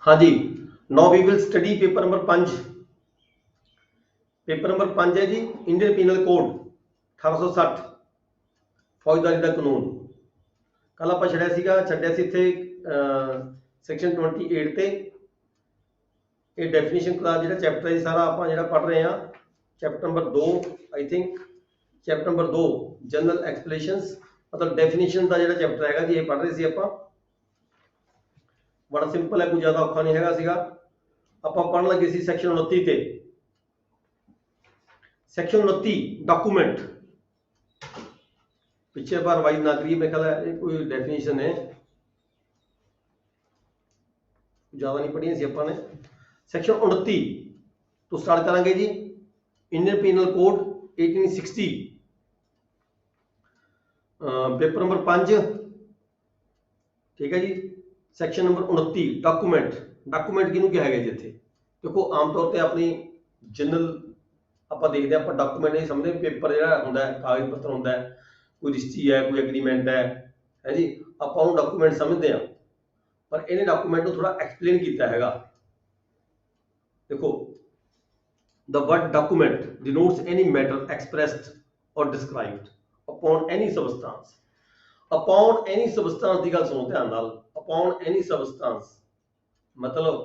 हाँ जी, now we will study paper number 5। Paper number 5 है जी इंडियन पीनल कोड 1860 फौजदारी ਦਾ ਕਾਨੂੰਨ। ਕੱਲ ਆਪਾਂ ਛੱਡਿਆ ਸੀ ਇੱਥੇ ਸੈਕਸ਼ਨ 28 ਤੇ ਇਹ ਡੈਫੀਨੇਸ਼ਨ ਦਾ ਜਿਹੜਾ ਚੈਪਟਰ ਹੈ ਸਾਰਾ ਆਪਾਂ ਜਿਹੜਾ ਪੜ੍ਹ ਰਹੇ ਹਾਂ chapter number 2 I think chapter number 2 general explanations ਮਤਲਬ ਡੈਫੀਨੇਸ਼ਨ ਦਾ ਜਿਹੜਾ ਚੈਪਟਰ ਹੈਗਾ ਜੀ ਇਹ ਪੜ੍ਹ ਰਹੇ ਸੀ ਆਪਾਂ। बड़ा सिंपल है, कोई ज्यादा औखा नहीं हैगा। आप पढ़न लगे सी सैक्शन 29 ते। सैक्शन 29 डॉक्यूमेंट पिछले बार वाइज ना करिए, मेरे ख्याल है कोई डेफिनेशन है ज्यादा नहीं पढ़ी सी अपने। सैक्शन 29 तो स्टार्ट करेंगे जी। Indian penal code 1860 paper number 5 ठीक है जी। Section number 29 document. डॉक्यूमेंट किनू क्या है जी इत्थे देखो आम तौर पर अपनी जनरल आप देखते हैं आप डॉक्यूमेंट नहीं समझते पेपर जो होंगे कागज पत्र होंगे कोई रजिस्ट्री है कोई एग्रीमेंट है जी आप डॉक्यूमेंट समझते हैं पर इन्हें डॉक्यूमेंट को थोड़ा एक्सप्लेन किया है। देखो the word document denotes any matter expressed or described upon any substance. Upon any substance की गल सुनो ध्यान नाल। अपॉन एनी सबस्टांस मतलब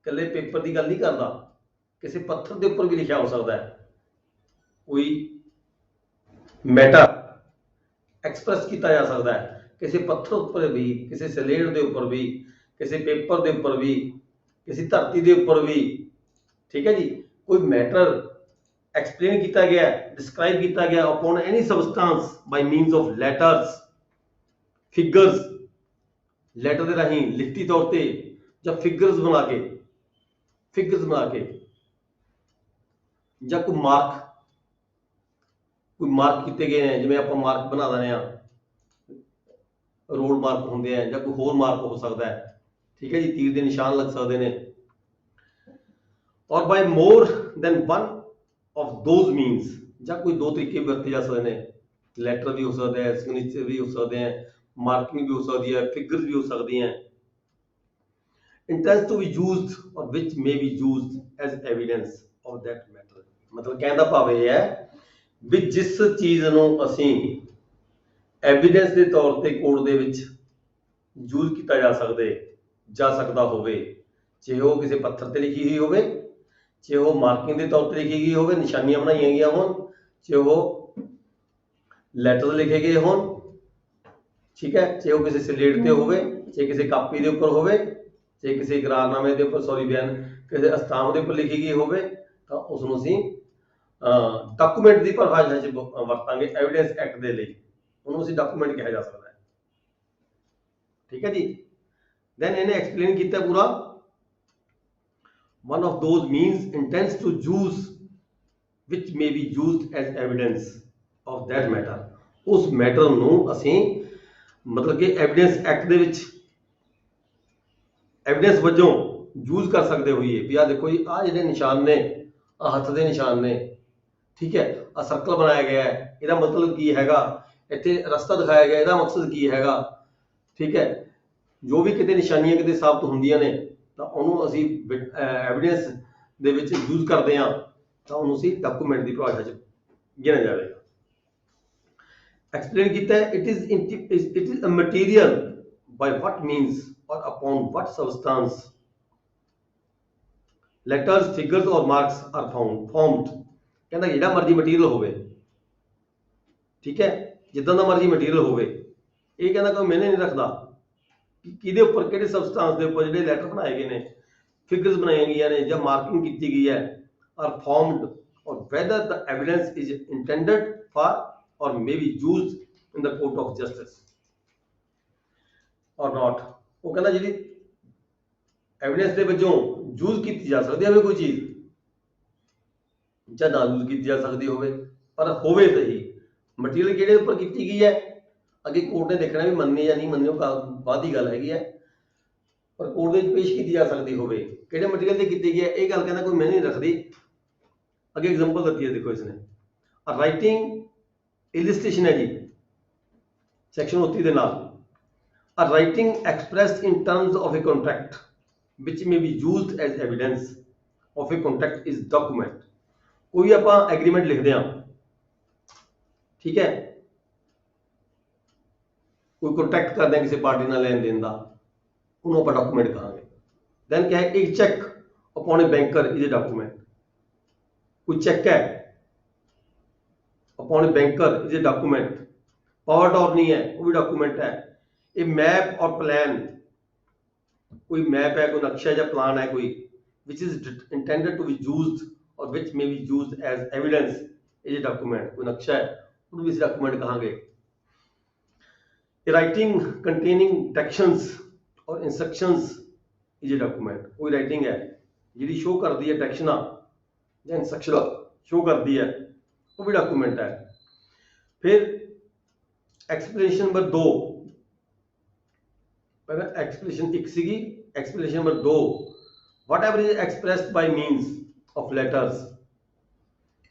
कल्ले पेपर की गल नहीं करता, किसी पत्थर के ऊपर भी लिखा हो सकता है। कोई मैटर एक्सप्रेस किया जा सकता है किसी पत्थर उपर भी, किसी सलेट के उपर भी, किसी पेपर के उपर भी, किसी धरती के उपर भी। ठीक है जी, कोई मैटर एक्सप्लेन किया गया, डिस्क्राइब किया गया upon any substance by means of letters figures. Letter के राही लिखती तौर पर या फिगर्स बना के या कोई मार्क किए गए हैं जिवें आप मार्क बना देने रोड मार्क होंगे हैं या कोई होर मार्क हो सकता है। ठीक है जी, तीर के निशान लग सकते हैं। और by more than one of those means या कोई दो तरीके वरते जा सकते हैं। लैटर भी हो सकते हैं, सिग्नेचर भी हो सकते हैं, मार्किंग भी हो सकती है, फिगर्स भी हो सकती हैं। Intense to be used or which may be used as evidence of that matter. मतलब कहने का भाव यह है भी जिस चीज़ नूं असीं एविडेंस के तौर पर कोर्ट दे विच यूज किया जा सकता होवे, चाहे वो किसी पत्थर पर लिखी हुई होवे, चाहे वो मार्किंग के तौर पर लिखी गई होवे, निशानियां बनाई गई होन, चाहे वो लैटर लिखे गए होन। ठीक है, चाहे वो किसी स्लेट से होवे, चाहे किसी कापी के उपर होवे, चाहे किसी इकरारनामे के उपर सॉरी बयान किसी अस्ताम के उपर लिखी गई होवे, तो उसनूं असीं डॉक्यूमेंट की परिभाषा च वरतांगे एविडेंस एक्ट के लिए। उन्होंने असीं डॉक्यूमेंट कहा जा सकता है। ठीक है जी, देन इन्हें एक्सप्लेन किया पूरा। One of those means intends to use which may be used as evidence of that matter. उस मैटर नूं असीं मतलब कि एविडेंस एक्ट दे विच एविडेंस वजों यूज कर सकते होइए भी आ देखो जी आ जिहड़े निशान ने आ हथ के निशान ने। ठीक है, आ सर्कल बनाया गया है, इसका मतलब की हैगा, इत्थे रस्ता दिखाया गया, इसका मकसद की हैगा। ठीक है, जो भी किते निशानियां किते साबित होंदियां ने तो उन्होंने असीं एविडेंस दे विच यूज करते हैं तो उन्होंने असीं डॉक्यूमेंट की परिभाषा च गिणिया जाएगा। एक्सप्लेन किया है it is a material by what means or upon what substance letters figures or marks are formed. कहता जिहड़ा मर्जी मटीरियल होवे, ठीक है, जिद्दां दा मर्जी मटीरियल होवे, ये कहता कोई मैंने नहीं रखता कि किहदे उपर किहड़े सबस्टांस दे उपर जिहड़े लैटर बनाए गए ने, फिगर्स बनाई गई ने या मार्किंग की गई है आर फॉर्म्ड और whether the evidence is intended for or may be used in the court of justice or not। वो कहना जी एविडेंस के वजों यूज की जा सकती है कोई चीज या ना यूज की जा सकती होवे, पर होवे सही मटीरियल किहड़े उपर की गई है अगे कोर्ट ने देखना भी मननी या नहीं मननी बाद की गल हैगी है, पर कोर्ट में पेश की जा सकती होवे किहड़े मटीरियल से की गई है। ये गल कहना कोई मैंने नहीं रखती। अगे एग्जांपल दी है देखो इसने राइटिंग इलिस्ट्रेशन है जी सैक्शन 29 के नाल। A writing expressed in terms of a contract which may be used as evidence of a contract is document। कोई ਆਪਾਂ एग्रीमेंट लिखते हैं, ठीक है, कोई कॉन्ट्रैक्ट करते हैं किसी पार्टी ਨਾਲ ਲੈਣ ਦੇਣ ਦਾ, ਉਹਨੂੰ ਆਪਾਂ ਡਾਕੂਮੈਂਟ ਕਹਾਂਗੇ। देन क्या है, एक cheque upon a banker is a document. कोई चेक है upon a banker is a document. Power attorney है वो भी डॉक्यूमेंट है। ए मैप और प्लान, कोई मैप है, कोई नक्शा या प्लान है कोई, which is intended to be used or which may be used as evidence is a document. कोई नक्शा है उसको भी डॉक्यूमेंट कहांगे। A writing containing directions or instructions is a document. कोई राइटिंग है जी शो कर दी है डायरेक्शन या इंस्ट्रक्शन शो कर दी है, वो भी डॉक्यूमेंट है। फिर एक्सप्लेनेशन नंबर 2, पहले एक्सप्लेनेशन 1 सीगी, explanation number 2, whatever is expressed by means of letters.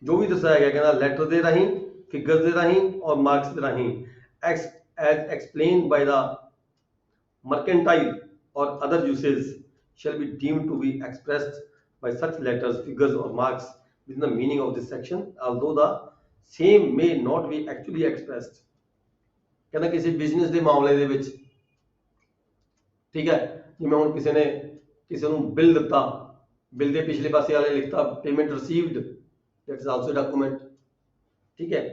जो भी दसाया गया कहना लेटर दे राही, फिगर्स दे राही और मार्क्स दे राही, as explained by the mercantile or other uses shall be deemed to be expressed by such letters, figures or marks within the meaning of this section, although the same may not be actually expressed। कहना किसी business ਦੇ ਮਾਮਲੇ ਦੇ ਵਿੱਚ, ठीक है, ਜਿਵੇਂ ਹੁਣ ਕਿਸੇ ਨੇ ਕਿਸੇ ਨੂੰ ਬਿੱਲ ਦਿੱਤਾ, ਬਿੱਲ ਦੇ ਪਿਛਲੇ ਪਾਸੇ ਵਾਲੇ ਲਿਖਤਾ payment received, that is also document, ठीक है।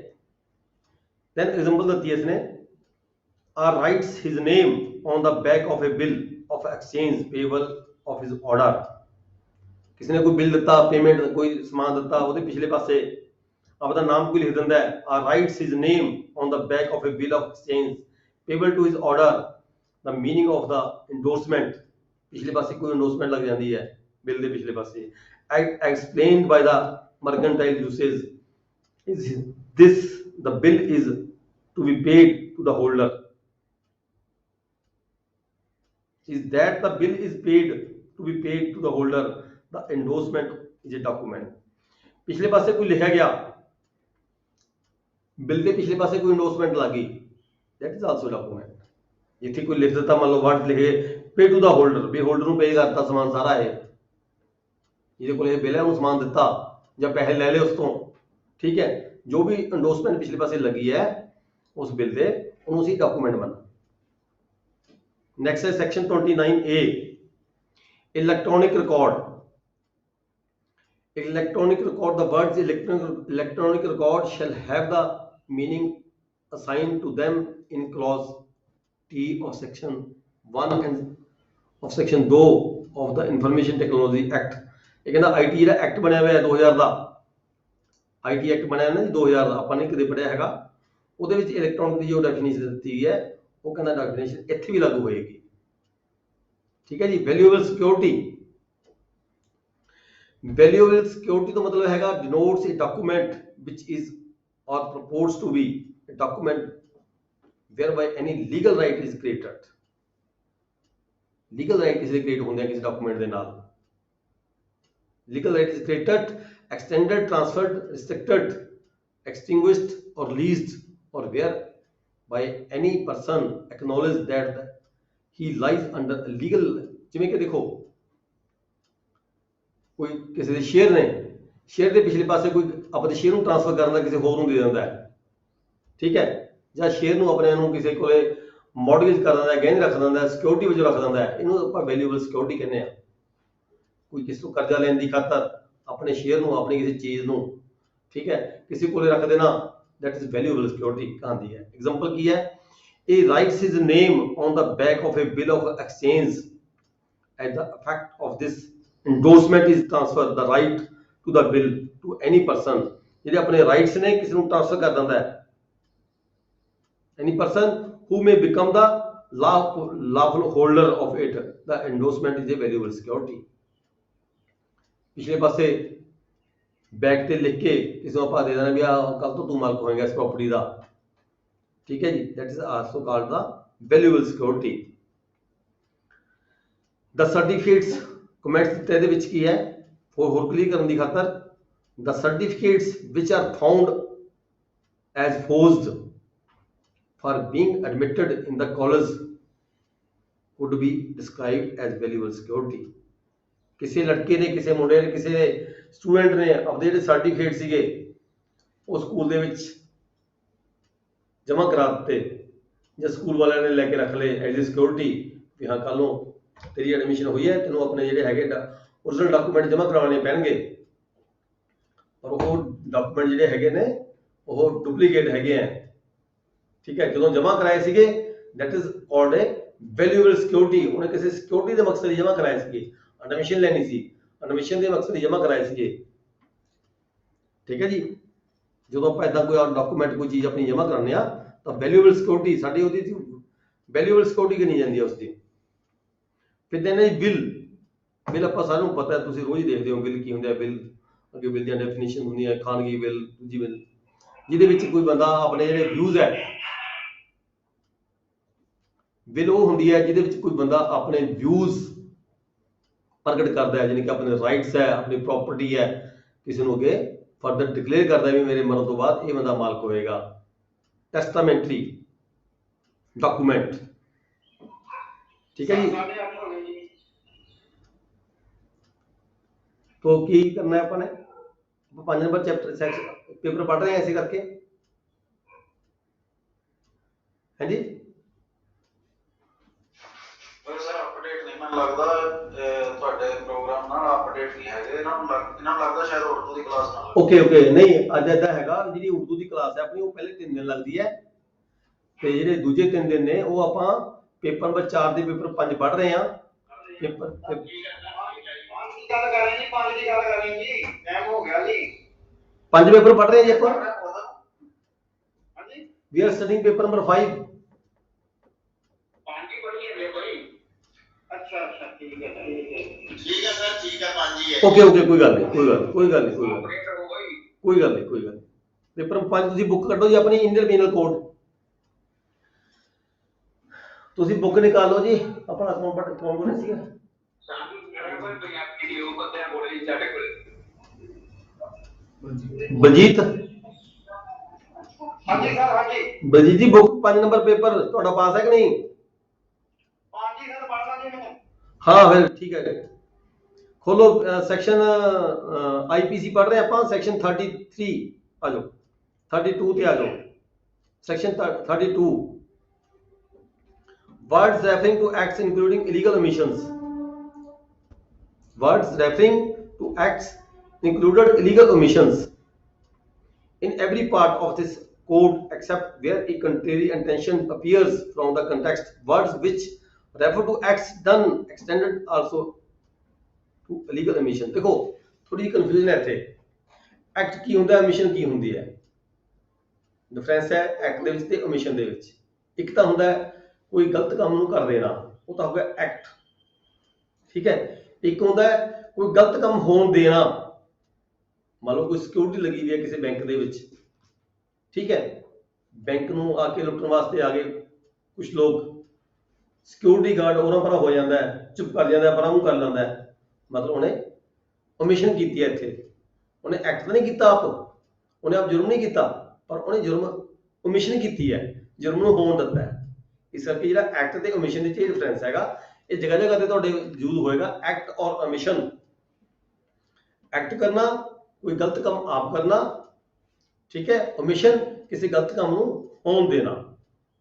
then example ਦਿੱਤੀ ਹੈ ਇਸਨੇ, or writes his name on the back of a bill of exchange payable of his order। किसी ने कोई बिल दिता, पेमेंट कोई सामान दिता, ਉਹਦੇ ਪਿਛਲੇ ਪਾਸੇ ਆਪਦਾ ਨਾਮ ਕੋਈ ਲਿਖ ਦਿੰਦਾ ਹੈ, or writes his name on the back of a bill of exchange payable to his order। the meaning of the endorsement, ਪਿਛਲੇ ਪਾਸੇ ਕੋਈ endorsement ਲੱਗ ਜਾਂਦੀ ਹੈ ਬਿੱਲ ਦੇ ਪਿਛਲੇ ਪਾਸੇ, explained by the mercantile usage is this the bill is to be paid to the holder, is that the bill is paid to be paid to the holder। the endorsement is a document। पिछले पासे कोई लिखा गया, bill के पिछले पासे कोई endorsement लगी, that is also document। इथे कोई लिख देता, मान लो वर्ड लिखे पे टू द होल्डर, भी होल्डर ਨੂੰ पे करता सामान सारा है, ਜਿਹਦੇ ਕੋਲ ਇਹ ਬਿੱਲ ਹੈ ਉਹਨੂੰ ਸਮਾਨ ਦਿੱਤਾ ਜਾਂ ਪੈਸੇ ਲੈ ਲਏ ਉਸ ਤੋਂ, ठीक है, जो भी endorsement पिछले पासे लगी है उस बिल ਦੇ ਉਹਨੂੰ ਅਸੀਂ डॉक्यूमेंट ਮੰਨਣਾ। नेक्स्ट है section 29A, electronic record. Electronic record, the words electronic record shall have the meaning assigned to them in clause T of section 1 and of section 2 of the Information Technology Act। ਇਹ ਕਹਿੰਦਾ IT ਜਿਹੜਾ act ਬਣਿਆ ਹੋਇਆ 2000 ਦਾ, IT act ਬਣਿਆ ਨਾ 2000 ਦਾ, ਆਪਾਂ ਨੇ ਕਦੇ ਪੜਿਆ ਹੈਗਾ, ਉਹਦੇ ਵਿੱਚ ਇਲੈਕਟ੍ਰੋਨਿਕ ਦੀ ਜੋ ਡੈਫੀਨੇਸ਼ਨ ਦਿੱਤੀ ਹੈ ਉਹ ਕਹਿੰਦਾ ਡੈਫੀਨੇਸ਼ਨ ਇੱਥੇ ਵੀ ਲਾਗੂ ਹੋਏਗੀ, ठीक है जी। वैल्यूएबल सिक्योरिटी, वैल्यूएबल सिक्योरिटी तो मतलब हैगा denotes a document which is और purports to be a document whereby any legal right is created। Legal right किसी क्रिएट होंगे किसी डॉक्यूमेंट के नाल, legal right is created, extended, transferred, restricted, extinguished or leased or whereby any person acknowledge that he lies under a legal। ਜਿਵੇਂ ਕਿ ਦੇਖੋ ਕੋਈ ਕਿਸੇ ਦੇ ਸ਼ੇਅਰ ਨੇ, ਸ਼ੇਅਰ ਦੇ ਪਿਛਲੇ ਪਾਸੇ ਕੋਈ ਆਪਣੇ ਸ਼ੇਅਰ ਨੂੰ ਟ੍ਰਾਂਸਫਰ ਕਰਨ ਦਾ ਕਿਸੇ ਹੋਰ ਨੂੰ ਦੇ ਦਿੰਦਾ ਹੈ, ਠੀਕ ਹੈ, ਜਾਂ ਸ਼ੇਅਰ ਨੂੰ ਆਪਣੇ ਨੂੰ ਕਿਸੇ ਕੋਲੇ ਮੌਰਗੇਜ ਕਰ ਦਿੰਦਾ ਹੈ, ਗਹਿਣੇ ਰੱਖ ਦਿੰਦਾ ਹੈ, ਸਿਕਿਉਰਿਟੀ ਵਜੋਂ ਰੱਖ ਦਿੰਦਾ ਹੈ, ਇਹਨੂੰ ਆਪਾਂ ਵੈਲਿਊਏਬਲ ਸਿਕਿਉਰਿਟੀ ਕਹਿੰਦੇ ਆ। ਕੋਈ ਕਿਸੇ ਤੋਂ ਕਰਜ਼ਾ ਲੈਣ ਦੀ ਖਾਤਰ ਆਪਣੇ ਸ਼ੇਅਰ ਨੂੰ, ਆਪਣੀ ਕਿਸੇ ਚੀਜ਼ ਨੂੰ, ठीक है, किसी को रख देना, that is valuable security कहती है। एग्जांपल की है, he writes his name on the back of a bill of exchange as the effect of this endorsement is transfer the right to the bill to any person। ਜਿਹੜੇ ਆਪਣੇ rights ਨੇ ਕਿਸੇ ਨੂੰ transfer ਕਰ ਦਿੰਦਾ ਹੈ, any person who may become the lawful holder of it, the endorsement is a valuable security। पिछले पासे बैग ते लिख के किसी को आप दे देना भी कल तो तू मालिक होएगा इस प्रॉपर्टी का, ठीक है जी, that is also called the valuable security. The certificates comments ਦਿੱਤੇ ਇਹਦੇ ਵਿੱਚ ਕੀ ਹੈ ਹੋਰ ਕਲੀਅਰ ਕਰਨ ਦੀ ਖਾਤਰ, the certificates which are found as forged for being admitted in the college could be described as valuable security। ਕਿਸੇ ਲੜਕੇ ਨੇ, ਕਿਸੇ ਮੁੰਡੇ ਨੇ, ਕਿਸੇ ਸਟੂਡੈਂਟ ਨੇ ਆਪਦੇ ਜਿਹੜੇ ਸਰਟੀਫਿਕੇਟ ਸੀਗੇ ਉਹ ਸਕੂਲ ਦੇ ਵਿੱਚ ਜਮ੍ਹਾਂ ਕਰਾ ਦਿੱਤੇ, ਜਾਂ ਸਕੂਲ ਵਾਲਿਆਂ ਨੇ ਲੈ ਕੇ ਰੱਖ ਲਏ ਐਜ਼ ਏ ਸਿਕਿਉਰਿਟੀ ਵੀ ਹਾਂ ਕੱਲ ਨੂੰ ਤੇਰੀ ਐਡਮਿਸ਼ਨ ਹੋਈ ਹੈ, ਤੈਨੂੰ ਆਪਣੇ ਜਿਹੜੇ ਹੈਗੇ ਓਰੀਜਨਲ ਡਾਕੂਮੈਂਟ ਜਮ੍ਹਾਂ ਕਰਾਉਣੇ ਪੈਣਗੇ, ਪਰ ਉਹ ਡਾਕੂਮੈਂਟ ਜਿਹੜੇ ਹੈਗੇ ਨੇ ਉਹ ਡੁਪਲੀਕੇਟ ਹੈਗੇ ਆ। ਠੀਕ ਹੈ, ਜਦੋਂ ਜਮ੍ਹਾਂ ਕਰਾਏ ਸੀਗੇ that is called A valuable security, ਉਹਨੇ ਕਿਸੇ ਸਿਕਿਉਰਿਟੀ ਦੇ ਮਕਸਦ ਲਈ ਜਮ੍ਹਾਂ ਕਰਾਏ ਸੀਗੇ, ਐਡਮਿਸ਼ਨ ਲੈਣੀ ਸੀ, ਐਡਮਿਸ਼ਨ ਦੇ ਮਕਸਦ ਲਈ ਜਮ੍ਹਾਂ ਕਰਾਏ ਸੀਗੇ। ਠੀਕ ਹੈ ਜੀ, ਜਦੋਂ ਆਪਾਂ ਇਦਾਂ ਕੋਈ ਡਾਕੂਮੈਂਟ ਕੋਈ ਚੀਜ਼ ਆਪਣੀ ਜਮ੍ਹਾਂ ਕਰਾਉਂਦੇ ਆ ਤਾਂ ਵੈਲਿਊਏਬਲ ਸਿਕਿਉਰਿਟੀ ਸਾਡੀ ਉਹਦੀ ਵੈਲਿਊਏਬਲ ਸਿਕਿਉਰਿਟੀ ਗਿਣੀ ਜਾਂਦੀ ਹੈ ਉਸਦੀ। ਫਿਰ ਦੇਣਾ ਜੀ ਬਿੱਲ ਆਪਾਂ ਸਾਰਿਆਂ ਨੂੰ ਪਤਾ, ਤੁਸੀਂ ਰੋਜ਼ ਦੇਖਦੇ ਹੋ ਬਿੱਲ ਕੀ ਹੁੰਦਾ ਹੈ। ਬਿੱਲ ਅੱਗੇ ਬਿੱਲ ਦੀਆਂ ਡੈਫੀਨੇਸ਼ਨ ਹੁੰਦੀਆਂ, ਖਾਨਗੀ ਬਿੱਲ, ਦੂਜੀ ਬਿੱਲ, ਜਿਹਦੇ ਵਿੱਚ ਕੋਈ ਬੰਦਾ ਆਪਣੇ ਜਿਹੜੇ ਵਿਊਜ਼ ਹੈ, ਬਿੱਲ ਉਹ ਹੁੰਦੀ ਹੈ ਜਿਹਦੇ ਵਿੱਚ ਕੋਈ ਬੰਦਾ ਆਪਣੇ ਵਿਊਜ਼ ਪ੍ਰਗਟ ਕਰਦਾ ਹੈ, ਜਾਨੀ ਕਿ ਆਪਣੇ ਰਾਈਟਸ ਹੈ, ਆਪਣੀ ਪ੍ਰਾਪਰਟੀ ਹੈ, ਕਿਸੇ ਨੂੰ ਅੱਗੇ ਫਰਦਰ ਡਿਕਲੇਅਰ ਕਰਦਾ ਵੀ ਮੇਰੇ ਮਰਨ ਤੋਂ ਬਾਅਦ ਇਹ ਬੰਦਾ ਮਾਲਕ ਹੋਏਗਾ। ਟੈਸਟਾਮੈਂਟਰੀ ਡਾਕੂਮੈਂਟ। ਠੀਕ ਹੈ ਜੀ, तो की करना है अपने 5 नंबर चैप्टर सेक्शन पेपर पढ़ रहे हैं ऐसे करके। है जी सर अपडेट नहीं मैं लगदा ਤੁਹਾਡੇ ਪ੍ਰੋਗਰਾਮ ਨਾਲ ਅਪਡੇਟ ਨਹੀਂ ਹੈਗੇ, ਇਹਨਾਂ ਨੂੰ ਲੱਗਦਾ ਸ਼ਾਇਦ ਉਰਦੂ ਦੀ ਕਲਾਸ ਨਾਲ। ਓਕੇ ਨਹੀਂ ਅੱਜ ਇਦਾਂ ਹੈਗਾ, ਜਿਹੜੀ ਉਰਦੂ ਦੀ ਕਲਾਸ ਹੈ ਆਪਣੀ ਉਹ ਪਹਿਲੇ 3 ਦਿਨ ਲੱਗਦੀ ਹੈ, ਤੇ ਜਿਹੜੇ ਦੂਜੇ 3 ਦਿਨ ਨੇ ਉਹ ਆਪਾਂ ਪੇਪਰ ਨੰਬਰ 4 ਦੇ ਪੇਪਰ 5 ਪੜ੍ਹ ਰਹੇ ਹਾਂ। ਪੇਪਰ ਗੱਲ ਕਰ ਰਹੇ ਜੀ, 5 ਦੀ ਗੱਲ ਕਰ ਰਹੇ ਜੀ, ਟਾਈਮ ਹੋ ਗਿਆ ਜੀ। 5 पेपर पढ़ रहे हैं जी अपन। हाँ जी, we are studying paper number 5। 5 ही पढ़ी है भाई। अच्छा अच्छा ठीक है सर, ठीक है 5 ही है। ओके कोई गल नहीं पेपर 5 ਤੁਸੀਂ ਬੁੱਕ ਕੱਢੋ ਜੀ ਆਪਣੀ ਇੰਡੀਅਨ ਪੀਨਲ ਕੋਡ, ਤੁਸੀਂ ਬੁੱਕ ਨਿਕਾਲ ਲਓ ਜੀ ਆਪਣਾ ਕੌਣ ਬੋਲੇ ਸੀਗਾ ਬਲਜੀਤ। ਹਾਂਜੀ ਸਰ ਹਾਂਜੀ ਬਲਜੀਤ ਜੀ ਬੁੱਕ 5 ਨੰਬਰ ਪੇपर ਤੁਹਾਡਾ ਪਾਸ ਹੈ ਕਿ ਨਹੀਂ? 5 ਹੀ ਸਰ ਪੜ੍ਹਨਾ ਜੀ ਮੈਂ। हाँ फिर ठीक है, खोलो सेक्शन आईपीसी पढ़ रहे हैं अपन, सेक्शन 33 आ जाओ, 32 पे आ जाओ। Section 32 words referring to acts including illegal omissions, words referring to acts included illegal omissions in every part of this code except where a contrary intention appears from the context. Words which refer to acts done extended also to illegal omission। देखो थोड़ी confusion है इत्थे, act की हुंदा है, omission की हुंदी है, डिफरेंस है एक्ट ਦੇ ਵਿੱਚ ਤੇ omission ਦੇ ਵਿੱਚ। ਇੱਕ ਤਾਂ ਹੁੰਦਾ ਹੈ ਕੋਈ ਗਲਤ ਕੰਮ ਨੂੰ ਕਰ ਦੇਣਾ, ਉਹ ਤਾਂ ਹੋ ਗਿਆ ਐਕਟ, ਠੀਕ ਹੈ। ਇੱਕ ਹੁੰਦਾ ਹੈ ਕੋਈ ਗਲਤ ਕੰਮ ਹੋਣ ਦੇਣਾ, ਮੰਨ ਲਓ ਕੋਈ ਸਿਕਿਉਰਿਟੀ ਲੱਗੀ ਹੋਈ ਹੈ ਕਿਸੇ ਬੈਂਕ ਦੇ ਵਿੱਚ, ਠੀਕ ਹੈ, ਬੈਂਕ ਨੂੰ ਆ ਕੇ ਲੁੱਟਣ ਵਾਸਤੇ ਆ ਗਏ ਕੁਝ ਲੋਕ, ਸਿਕਿਉਰਿਟੀ ਗਾਰਡ ਉਹਨਾਂ ਪਰਾਂ ਹੋ ਜਾਂਦਾ ਹੈ, ਚੁੱਪ ਕਰ ਜਾਂਦਾ ਹੈ, ਪਰਾਂ ਮੂੰਹ ਕਰ ਲੈਂਦਾ ਹੈ, ਮਤਲਬ ਉਹਨੇ ਓਮਿਸ਼ਨ ਕੀਤੀ ਹੈ ਇੱਥੇ, ਉਹਨੇ ਐਕਟ ਤਾਂ ਨਹੀਂ ਕੀਤਾ ਆਪ, ਉਹਨੇ ਆਪ ਜੁਰਮ ਨਹੀਂ ਕੀਤਾ, ਪਰ ਉਹਨੇ ਜੁਰਮ ਓਮਿਸ਼ਨ ਕੀਤੀ ਹੈ, ਜੁਰਮ ਨੂੰ ਹੋਣ ਦਿੱਤਾ ਹੈ। ਇਸ ਕਰਕੇ ਜਿਹੜਾ ਐਕਟ ਤੇ ਓਮਿਸ਼ਨ ਦੇ ਵਿੱਚ ਇਹ ਡਿਫਰੈਂਸ ਹੈਗਾ, ਇਹ ਜਗ੍ਹਾ ਜਗ੍ਹਾ ਤੇ ਤੁਹਾਡੇ ਯੂਜ਼ ਹੋਏਗਾ ਐਕਟ ਔਰ ਓਮਿਸ਼ਨ। ਐਕਟ ਕਰਨਾ ਕੋਈ ਗਲਤ ਕੰਮ ਆਪ ਕਰਨਾ, ਠੀਕ ਹੈ, ਓਮਿਸ਼ਨ ਕਿਸੇ ਗਲਤ ਕੰਮ ਨੂੰ ਹੋਣ ਦੇਣਾ,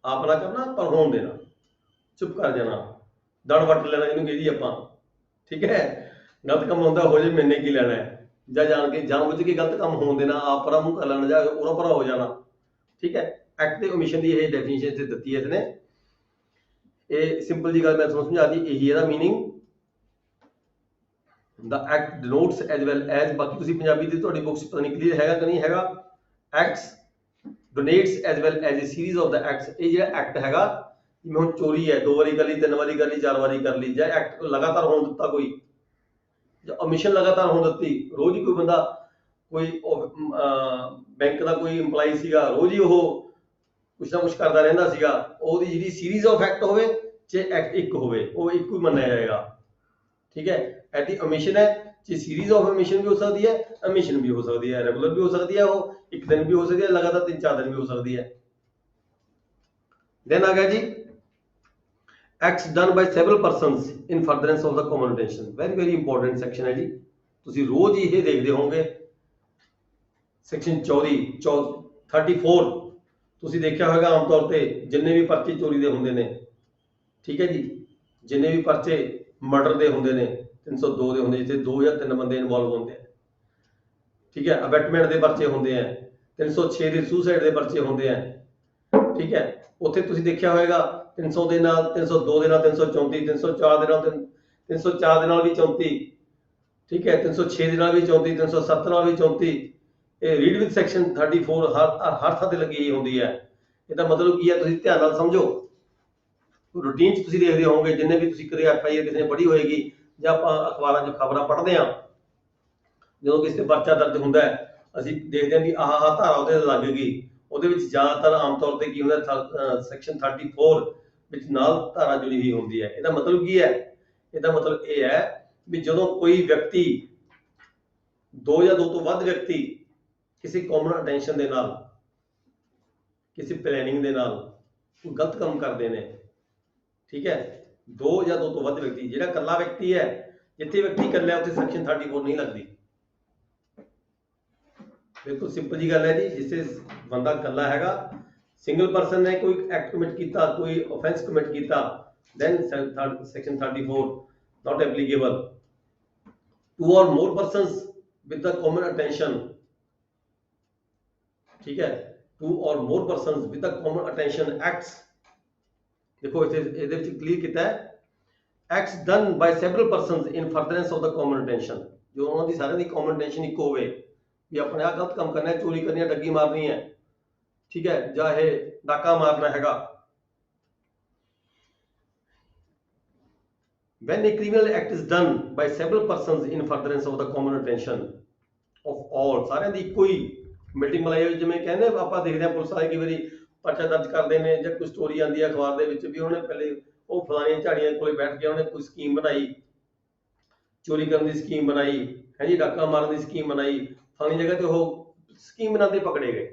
ਆਪ ਨਾ ਕਰਨਾ ਪਰ ਹੋਣ ਦੇਣਾ, ਚੁੱਪ ਕਰ ਜਾਣਾ, ਦੜ ਵੱਟ ਲੈਣਾ ਜਿਹਨੂੰ ਕਹੀ ਆਪਾਂ, ਠੀਕ ਹੈ, ਗਲਤ ਕੰਮ ਹੁੰਦਾ ਹੋ ਜੇ ਮੈਨੇ ਕੀ ਲੈਣਾ ਹੈ, ਜਾਂ ਜਾਣ ਕੇ ਜਾਣਬੁੱਝ ਕੇ ਗਲਤ ਕੰਮ ਹੋਣ ਦੇਣਾ, ਆਪ ਪਰਾਂ ਮੂੰਹ ਕਰ ਲੈਣਾ ਜਾਂ ਉਹਨਾਂ ਪਰਾਂ ਹੋ ਜਾਣਾ, ਠੀਕ ਹੈ। ਐਕਟ ਤੇ ਓਮਿਸ਼ਨ ਦੀ ਇਹ ਡੈਫੀਨੇਸ਼ਨ ਇੱਥੇ ਦਿੱਤੀ ਹੈ ਇਸਨੇ, ਇਹ ਸਿੰਪਲ ਜੀ ਗੱਲ ਮੈਂ ਤੁਹਾਨੂੰ ਸਮਝਾ ਦਿੱਤੀ, ਇਹੀ ਇਹਦਾ meaning. The act denotes as well as, ਬਾਕੀ ਤੁਸੀਂ ਪੰਜਾਬੀ ਦੀ ਤੁਹਾਡੀ ਬੁੱਕਸ ਪਤਾ ਨਹੀਂ ਕਲੀਅਰ ਹੈਗਾ ਕਿ ਨਹੀਂ ਹੈਗਾ, acts donates as well as a series of the acts। ਇਹ ਜਿਹੜਾ ਐਕਟ ਹੈਗਾ ਜਿਵੇਂ ਹੁਣ ਚੋਰੀ ਹੈ 2 ਵਾਰੀ ਕਰ ਲਈ, 3 ਵਾਰੀ ਕਰ ਲਈ, 4 ਵਾਰੀ ਕਰ ਲਈ, ਜਾਂ ਐਕਟ ਲਗਾਤਾਰ ਹੋਣ ਦਿੱਤਾ ਕੋਈ, ਜਾਂ ਓਮਿਸ਼ਨ ਲਗਾਤਾਰ ਹੋਣ ਦਿੱਤੀ, ਰੋਜ਼ ਹੀ ਕੋਈ ਬੰਦਾ ਕੋਈ ਬੈਂਕ ਦਾ ਕੋਈ EMPLOYE ਸੀਗਾ, ਰੋਜ਼ ਹੀ ਉਹ ਕੁਛ ਨਾ ਕੁਛ ਕਰਦਾ ਰਹਿੰਦਾ ਸੀਗਾ, ਉਹਦੀ ਜਿਹੜੀ ਸੀਰੀਜ਼ ਆਫ ਐਕਟ ਹੋਵੇ ਚਾਹੇ ਐਕਟ ਇੱਕ ਹੋਵੇ ਉਹ ਇੱਕੋ ਹੀ ਮੰਨਿਆ ਜਾਏਗਾ, ਠੀਕ ਹੈ। ਐਦੀ ਓਮਿਸ਼ਨ ਹੈ ਚਾਹੇ ਸੀਰੀਜ਼ ਆਫ ਓਮਿਸ਼ਨ ਵੀ ਹੋ ਸਕਦੀ ਹੈ, ਓਮਿਸ਼ਨ ਵੀ ਹੋ ਸਕਦੀ ਹੈ, ਰੈਗੂਲਰ ਵੀ ਹੋ ਸਕਦੀ ਹੈ, ਉਹ ਇੱਕ ਦਿਨ ਵੀ ਹੋ ਸਕਦੀ ਹੈ, ਲਗਾਤਾਰ 3-4 ਦਿਨ ਵੀ ਹੋ ਸਕਦੀ ਹੈ। ਦੇਨ ਆ ਗਿਆ ਜੀ acts done by several persons in furtherance of the common intention, very important section है जी, ਤੁਸੀਂ ਰੋਜ਼ ਹੀ ਇਹ ਦੇਖਦੇ ਹੋਵੋਗੇ। ਸੈਕਸ਼ਨ 34 ਤੁਸੀਂ ਦੇਖਿਆ ਹੋਵੇਗਾ ਆਮ ਤੌਰ ਤੇ ਜਿੰਨੇ ਵੀ ਪਰਚੇ ਚੋਰੀ ਦੇ ਹੁੰਦੇ ਨੇ, ਠੀਕ ਹੈ ਜੀ, ਜਿੰਨੇ ਵੀ ਪਰਚੇ ਮਰਡਰ ਦੇ ਹੁੰਦੇ ਨੇ 302 ਦੇ ਹੁੰਦੇ, ਜਿੱਥੇ 2 ਜਾਂ 3 ਬੰਦੇ ਇਨਵੋਲਵ ਹੁੰਦੇ ਆ, ਠੀਕ ਹੈ, ਅਬੈਟਮੈਂਟ ਦੇ ਪਰਚੇ ਹੁੰਦੇ ਆ, 306 ਦੇ ਸੁਸਾਈਡ ਦੇ ਪਰਚੇ ਹੁੰਦੇ ਆ, ਠੀਕ ਹੈ, ਉੱਥੇ ਤੁਸੀਂ ਦੇਖਿਆ ਹੋਵੇਗਾ 300 ਦੇ ਨਾਲ 302 ਦੇ ਨਾਲ 334 304 ਦੇ ਨਾਲ 304 ਦੇ ਨਾਲ ਵੀ 34, ਠੀਕ ਹੈ, 306 ਦੇ ਨਾਲ ਵੀ 34 307 ਨਾਲ ਵੀ 34। ਇਹ ਰੀਡ ਵਿਦ ਸੈਕਸ਼ਨ 34 ਹਰ ਥਾਂ ਤੇ ਲੱਗੀ ਹੀ ਹੁੰਦੀ ਹੈ। ਇਹਦਾ ਮਤਲਬ ਕੀ ਹੈ, ਤੁਸੀਂ ਧਿਆਨ ਨਾਲ ਸਮਝੋ। ਰੂਟੀਨ 'ਚ ਤੁਸੀਂ ਦੇਖਦੇ ਹੋਵੋਗੇ, ਜਿੰਨੇ ਵੀ ਤੁਸੀਂ ਕਦੇ FIR ਕਿਸੇ ਨੇ ਪੜ੍ਹੀ ਹੋਏਗੀ ਜਾਂ ਆਪਾਂ ਅਖਬਾਰਾਂ 'ਚ ਖਬਰਾਂ ਪੜ੍ਹਦੇ ਹਾਂ, ਜਦੋਂ ਕਿਸੇ ਤੇ ਪਰਚਾ ਦਰਜ ਹੁੰਦਾ ਹੈ, ਅਸੀਂ ਦੇਖਦੇ ਹਾਂ ਵੀ ਆਹ ਧਾਰਾ ਉਹਦੇ ਲੱਗ ਗਈ। ਉਹਦੇ ਵਿੱਚ ਜ਼ਿਆਦਾਤਰ ਆਮ ਤੌਰ ਤੇ ਕੀ ਹੁੰਦਾ, ਸੈਕਸ਼ਨ 34 ਵਿੱਚ ਨਾਲ ਧਾਰਾ ਜੁੜੀ ਹੋਈ ਹੁੰਦੀ ਹੈ। ਇਹਦਾ ਮਤਲਬ ਕੀ ਹੈ? ਇਹਦਾ ਮਤਲਬ ਇਹ ਹੈ ਵੀ ਜਦੋਂ ਕੋਈ ਵਿਅਕਤੀ, 2 ਜਾਂ 2 ਤੋਂ ਵੱਧ ਵਿਅਕਤੀ ਕਿਸੇ ਕਾਮਨ ਅਟੈਂਸ਼ਨ ਦੇ ਨਾਲ, ਕਿਸੇ ਪਲੈਨਿੰਗ ਦੇ ਨਾਲ ਕੋਈ ਗਲਤ ਕੰਮ ਕਰਦੇ ਨੇ, ਠੀਕ ਹੈ, 2 ਜਾਂ 2 ਤੋਂ ਵੱਧ ਵਿਅਕਤੀ, ਜਿਹੜਾ ਇਕੱਲਾ ਵਿਅਕਤੀ ਹੈ, ਜਿੱਥੇ ਵਿਅਕਤੀ ਇਕੱਲਾ ਉੱਥੇ ਸੈਕਸ਼ਨ 34 ਨਹੀਂ ਲੱਗਦੀ। ਬਿਲਕੁਲ ਸਿੰਪਲ ਜੀ ਗੱਲ ਹੈ ਜੀ, ਜਿਸੇ ਬੰਦਾ ਇਕੱਲਾ ਹੈਗਾ, ਸਿੰਗਲ ਪਰਸਨ ਨੇ ਕੋਈ ਐਕਟ ਕਮਿਟ ਕੀਤਾ, ਕੋਈ ਆਫੈਂਸ ਕਮਿਟ ਕੀਤਾ, then section 34 not applicable. 2 or more persons with the common attention, ठीक है, 2 or more persons with the common attention acts, देखो ਇਹਦੇ ਵਿੱਚ ਕਲੀਅਰ ਕੀਤਾ ਹੈ, acts done by several persons in furtherance of the common attention, ਜੋ ਉਹਨਾਂ ਦੀ ਸਾਰਿਆਂ ਦੀ common attention ਇੱਕ ਹੋਵੇ ਵੀ ਆਪਣੇ ਆ ਗਲਤ ਕੰਮ ਕਰਨਾ ਹੈ, ਚੋਰੀ ਕਰਨੀ ਹੈ, ਠੱਗੀ ਮਾਰਨੀ ਹੈ, ਠੀਕ ਹੈ, ਜਾਂ ਇਹ ਡਾਕਾ ਮਾਰਨਾ ਹੈਗਾ। When a criminal act is done by several persons in furtherance of the common attention of all, ਸਾਰਿਆਂ ਦੀ ਇੱਕੋ ਹੀ ਮੀਟਿੰਗ ਬੁਲਾਈ ਹੋਈ, ਜਿਵੇਂ ਕਹਿੰਦੇ ਆਪਾਂ ਦੇਖਦੇ ਹਾਂ ਪੁਲਿਸ ਵਾਲੇ ਕਈ ਵਾਰੀ ਪਰਚਾ ਦਰਜ ਕਰਦੇ ਨੇ ਜਾਂ ਕੋਈ ਸਟੋਰੀ ਆਉਂਦੀ ਹੈ ਅਖਬਾਰ ਦੇ ਵਿੱਚ ਵੀ ਉਹਨੇ ਪਹਿਲੇ ਉਹ ਫਲਾਣੀਆਂ ਝਾੜੀਆਂ ਕੋਲੇ ਬੈਠ ਕੇ ਉਹਨੇ ਕੋਈ ਸਕੀਮ ਬਣਾਈ, ਚੋਰੀ ਕਰਨ ਦੀ ਸਕੀਮ ਬਣਾਈ ਹੈ ਜੀ, ਡਾਕਾ ਮਾਰਨ ਦੀ ਸਕੀਮ ਬਣਾਈ, ਫਲਾਣੀ ਜਗ੍ਹਾ ਤੇ ਉਹ ਸਕੀਮ ਬਣਾਉਂਦੇ ਪਕੜੇ ਗਏ,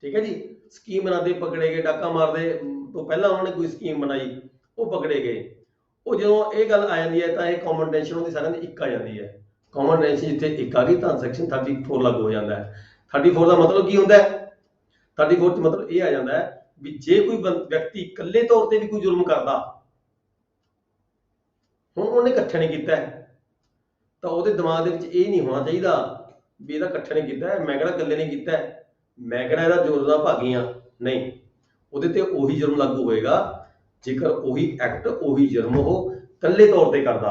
ਠੀਕ ਹੈ ਜੀ, ਸਕੀਮ ਬਣਾਉਂਦੇ ਪਕੜੇ ਗਏ, ਡਾਕਾ ਮਾਰਦੇ ਤੋਂ ਪਹਿਲਾਂ ਉਹਨਾਂ ਨੇ ਕੋਈ ਸਕੀਮ ਬਣਾਈ, ਉਹ ਪਕੜੇ ਗਏ। ਉਹ ਜਦੋਂ ਇਹ ਗੱਲ ਆ ਜਾਂਦੀ ਹੈ ਤਾਂ ਇਹ ਕਾਮਨ ਟੈਂਸ਼ਨ ਉਹਦੀ ਸਾਰਿਆਂ ਦੀ ਇੱਕ ਆ ਜਾਂਦੀ ਹੈ। ਕਾਮਨ ਟੈਂਸ਼ਨ ਜਿੱਥੇ ਇੱਕ ਆ ਗਈ ਤਾਂ ਸੈਕਸ਼ਨ 34 ਲਾਗੂ ਹੋ ਜਾਂਦਾ ਹੈ। 34 ਦਾ ਮਤਲਬ ਕੀ ਹੁੰਦਾ ਹੈ? 34 ਚ ਮਤਲਬ ਇਹ ਆ ਜਾਂਦਾ ਹੈ ਵੀ ਜੇ ਕੋਈ ਵਿਅਕਤੀ ਇਕੱਲੇ ਤੌਰ ਤੇ ਵੀ ਕੋਈ ਜ਼ੁਲਮ ਕਰਦਾ, ਹੁਣ ਉਹਨੇ ਇਕੱਠੇ ਨੇ ਕੀਤਾ ਹੈ, ਤਾਂ ਉਹਦੇ ਦਿਮਾਗ ਦੇ ਵਿੱਚ ਇਹ ਨਹੀਂ ਹੋਣਾ ਚਾਹੀਦਾ ਵੀ ਇਹਦਾ ਇਕੱਠੇ ਨੇ ਕੀਤਾ ਹੈ, ਮੈਂ ਕਿਹੜਾ ਇਕੱਲੇ ਨੇ ਕੀਤਾ ਹੈ, ਮੈਂ ਕਿਹੜਾ ਇਹਦਾ ਜ਼ੋਰ ਦਾ ਭਾਗੀ ਹਾਂ। ਨਹੀਂ, ਉਹਦੇ ਤੇ ਉਹੀ ਜੁਰਮ ਲਾਗੂ ਹੋਏਗਾ ਜੇਕਰ ਉਹੀ ਐਕਟ, ਉਹੀ ਜੁਰਮ ਉਹ ਇਕੱਲੇ ਤੌਰ ਤੇ ਕਰਦਾ।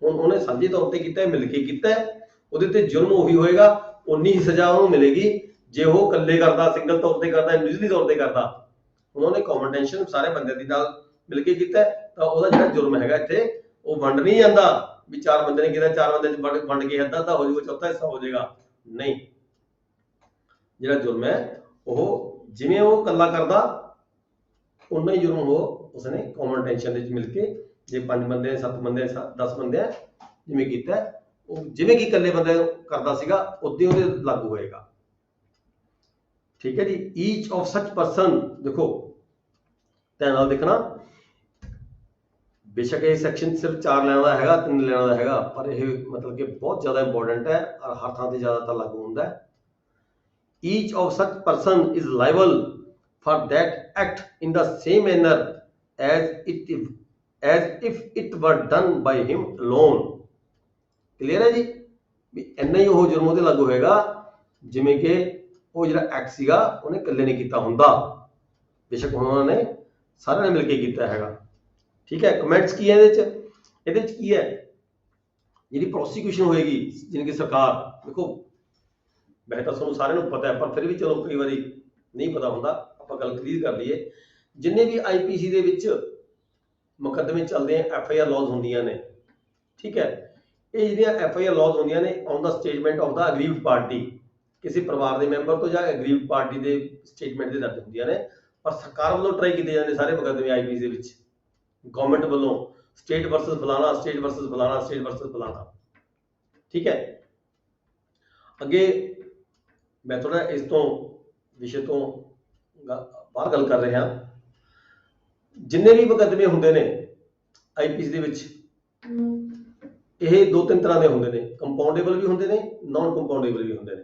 ਹੁਣ ਉਹਨੇ ਸਾਂਝੇ ਤੌਰ ਤੇ ਕੀਤਾ, ਮਿਲ ਕੇ ਕੀਤਾ, ਉਹਦੇ ਤੇ ਜੁਰਮ ਉਹੀ ਹੋਏਗਾ, ਉਨੀ ਹੀ ਸਜ਼ਾ ਉਹਨੂੰ ਮਿਲੇਗੀ ਜੇ ਉਹ ਇਕੱਲੇ ਕਰਦਾ, ਸਿੰਗਲ ਤੌਰ ਤੇ ਕਰਦਾ, ਇੰਡੀਵਿਜੂਅਲੀ ਤੌਰ ਤੇ ਕਰਦਾ। ਉਹਨੇ ਕਾਮਨ ਟੈਂਸ਼ਨ ਸਾਰੇ ਬੰਦਿਆਂ ਦੀ ਨਾਲ ਮਿਲ ਕੇ ਕੀਤਾ ਤਾਂ ਉਹਦਾ ਜਿਹੜਾ ਜੁਰਮ ਹੈਗਾ ਇੱਥੇ ਉਹ ਵੰਡ ਨਹੀਂ ਜਾਂਦਾ ਵੀ 4 ਬੰਦੇ ਨੇ ਕੀਤਾ, 4 ਬੰਦੇ ਚ ਵੰਡ ਕੇ ਅੱਧਾ ਹੋ ਜਾਊਗਾ, ਚੌਥਾ ਹਿੱਸਾ ਹੋ ਜਾਏਗਾ। ਨਹੀਂ, ਜਿਹੜਾ ਜੁਰਮ ਹੈ ਉਹ ਜਿਵੇਂ ਉਹ ਇਕੱਲਾ ਕਰਦਾ ਉਨਾ ਹੀ ਜੁਰਮ ਉਹ ਉਸਨੇ ਕਾਮਨ ਟੈਂਸ਼ਨ ਦੇ ਵਿੱਚ ਮਿਲ ਕੇ, ਜੇ 5 ਬੰਦੇ 7 ਬੰਦੇ 10 ਬੰਦੇ ਜਿਵੇਂ ਕੀਤਾ, ਉਹ ਜਿਵੇਂ ਕਿ ਇਕੱਲੇ ਬੰਦੇ ਕਰਦਾ ਸੀਗਾ ਉਦੋਂ ਉਹਦੇ ਲਾਗੂ ਹੋਏਗਾ। ਠੀਕ ਹੈ ਜੀ। ਈਚ ਆਫ ਸਚ ਪਰਸਨ, ਦੇਖੋ ਧਿਆਨ ਨਾਲ ਦੇਖਣਾ, ਬੇਸ਼ੱਕ ਇਹ ਸੈਕਸ਼ਨ ਸਿਰਫ 4 ਲਾਈਨਾਂ ਦਾ ਹੈਗਾ, 3 ਲਾਈਨਾਂ ਦਾ ਹੈਗਾ, ਪਰ ਇਹ ਮਤਲਬ ਕਿ ਬਹੁਤ ਜ਼ਿਆਦਾ ਇੰਪੋਰਟੈਂਟ ਹੈ ਔਰ ਹਰ ਥਾਂ ਤੇ ਜ਼ਿਆਦਾਤਰ ਲਾਗੂ ਹੁੰਦਾ ਹੈ। Each of such person is liable for that act in the same manner as if it were done by him alone। Clear ਹੈ ਜੀ ਵੀ ਇੰਨਾ ਹੀ ਉਹ ਜੁਰਮ ਉਹਦੇ ਲਾਗੂ ਹੋਏਗਾ ਜਿਵੇਂ ਕਿ ਉਹ ਜਿਹੜਾ ਐਕਟ ਸੀਗਾ ਉਹਨੇ ਇਕੱਲੇ ਨੇ ਕੀਤਾ ਹੁੰਦਾ, ਬੇਸ਼ੱਕ ਉਹਨਾਂ ਨੇ ਸਾਰਿਆਂ ਨੇ ਮਿਲ ਕੇ ਕੀਤਾ ਹੈਗਾ। ਠੀਕ ਹੈ। ਕਮੈਂਟਸ ਕੀ ਹੈ ਇਹਦੇ ਚ ਕੀ ਹੈ, ਜਿਹੜੀ ਪ੍ਰੋਸੀਕਿਊਸ਼ਨ ਹੋਏਗੀ ਜਿਵੇਂ ਕਿ ਸਰਕਾਰ, ਦੇਖੋ ਵੈਸੇ ਤਾਂ ਤੁਹਾਨੂੰ ਸਾਰਿਆਂ ਨੂੰ ਪਤਾ ਹੈ ਪਰ ਫਿਰ ਵੀ ਚਲੋ ਕਈ ਵਾਰੀ ਨਹੀਂ ਪਤਾ ਹੁੰਦਾ, ਆਪਾਂ ਗੱਲ ਕਲੀਅਰ ਕਰ ਲਈਏ। ਜਿੰਨੇ ਵੀ IPC ਦੇ ਵਿੱਚ ਮੁਕੱਦਮੇ ਚੱਲਦੇ ਆ, FIR ਲਾਜ਼ ਹੁੰਦੀਆਂ ਨੇ, ਠੀਕ ਹੈ, ਇਹ ਜਿਹੜੀਆਂ FIR ਲਾਜ਼ ਹੁੰਦੀਆਂ ਨੇ on the statement of the aggrieved party, ਕਿਸੇ ਪਰਿਵਾਰ ਦੇ ਮੈਂਬਰ ਤੋਂ ਜਾਂ ਅਗਰੀਵਡ ਪਾਰਟੀ ਦੇ ਸਟੇਟਮੈਂਟ ਦੇ ਦਰਜ ਹੁੰਦੀਆਂ ਨੇ, ਪਰ ਸਰਕਾਰ ਵੱਲੋਂ ਟਰਾਈ ਕੀਤੇ ਜਾਂਦੇ ਸਾਰੇ ਮੁਕੱਦਮੇ IPC ਦੇ ਵਿੱਚ, ਗਵਰਨਮੈਂਟ ਵੱਲੋਂ ਸਟੇਟ ਵਰਸਸ ਫਲਾਣਾ, ਸਟੇਟ ਵਰਸਸ ਫਲਾਣਾ, ਸਟੇਟ ਵਰਸਸ ਫਲਾਣਾ। ਠੀਕ ਹੈ। ਅੱਗੇ ਮੈਂ ਥੋੜਾ ਇਸ ਤੋਂ ਵਿਸ਼ੇ ਤੋਂ ਬਾਹਰ ਗੱਲ ਕਰ ਰਿਹਾ। ਜਿੰਨੇ ਵੀ ਮੁਕੱਦਮੇ ਹੁੰਦੇ ਨੇ ਆਈਪੀਸੀ ਦੇ ਵਿੱਚ, ਇਹ ਦੋ ਤਿੰਨ ਤਰ੍ਹਾਂ ਦੇ ਹੁੰਦੇ ਨੇ, ਕੰਪਾਊਂਡੇਬਲ ਵੀ ਹੁੰਦੇ ਨੇ, ਨਾਨ ਕੰਪਾਊਂਡੇਬਲ ਵੀ ਹੁੰਦੇ ਨੇ।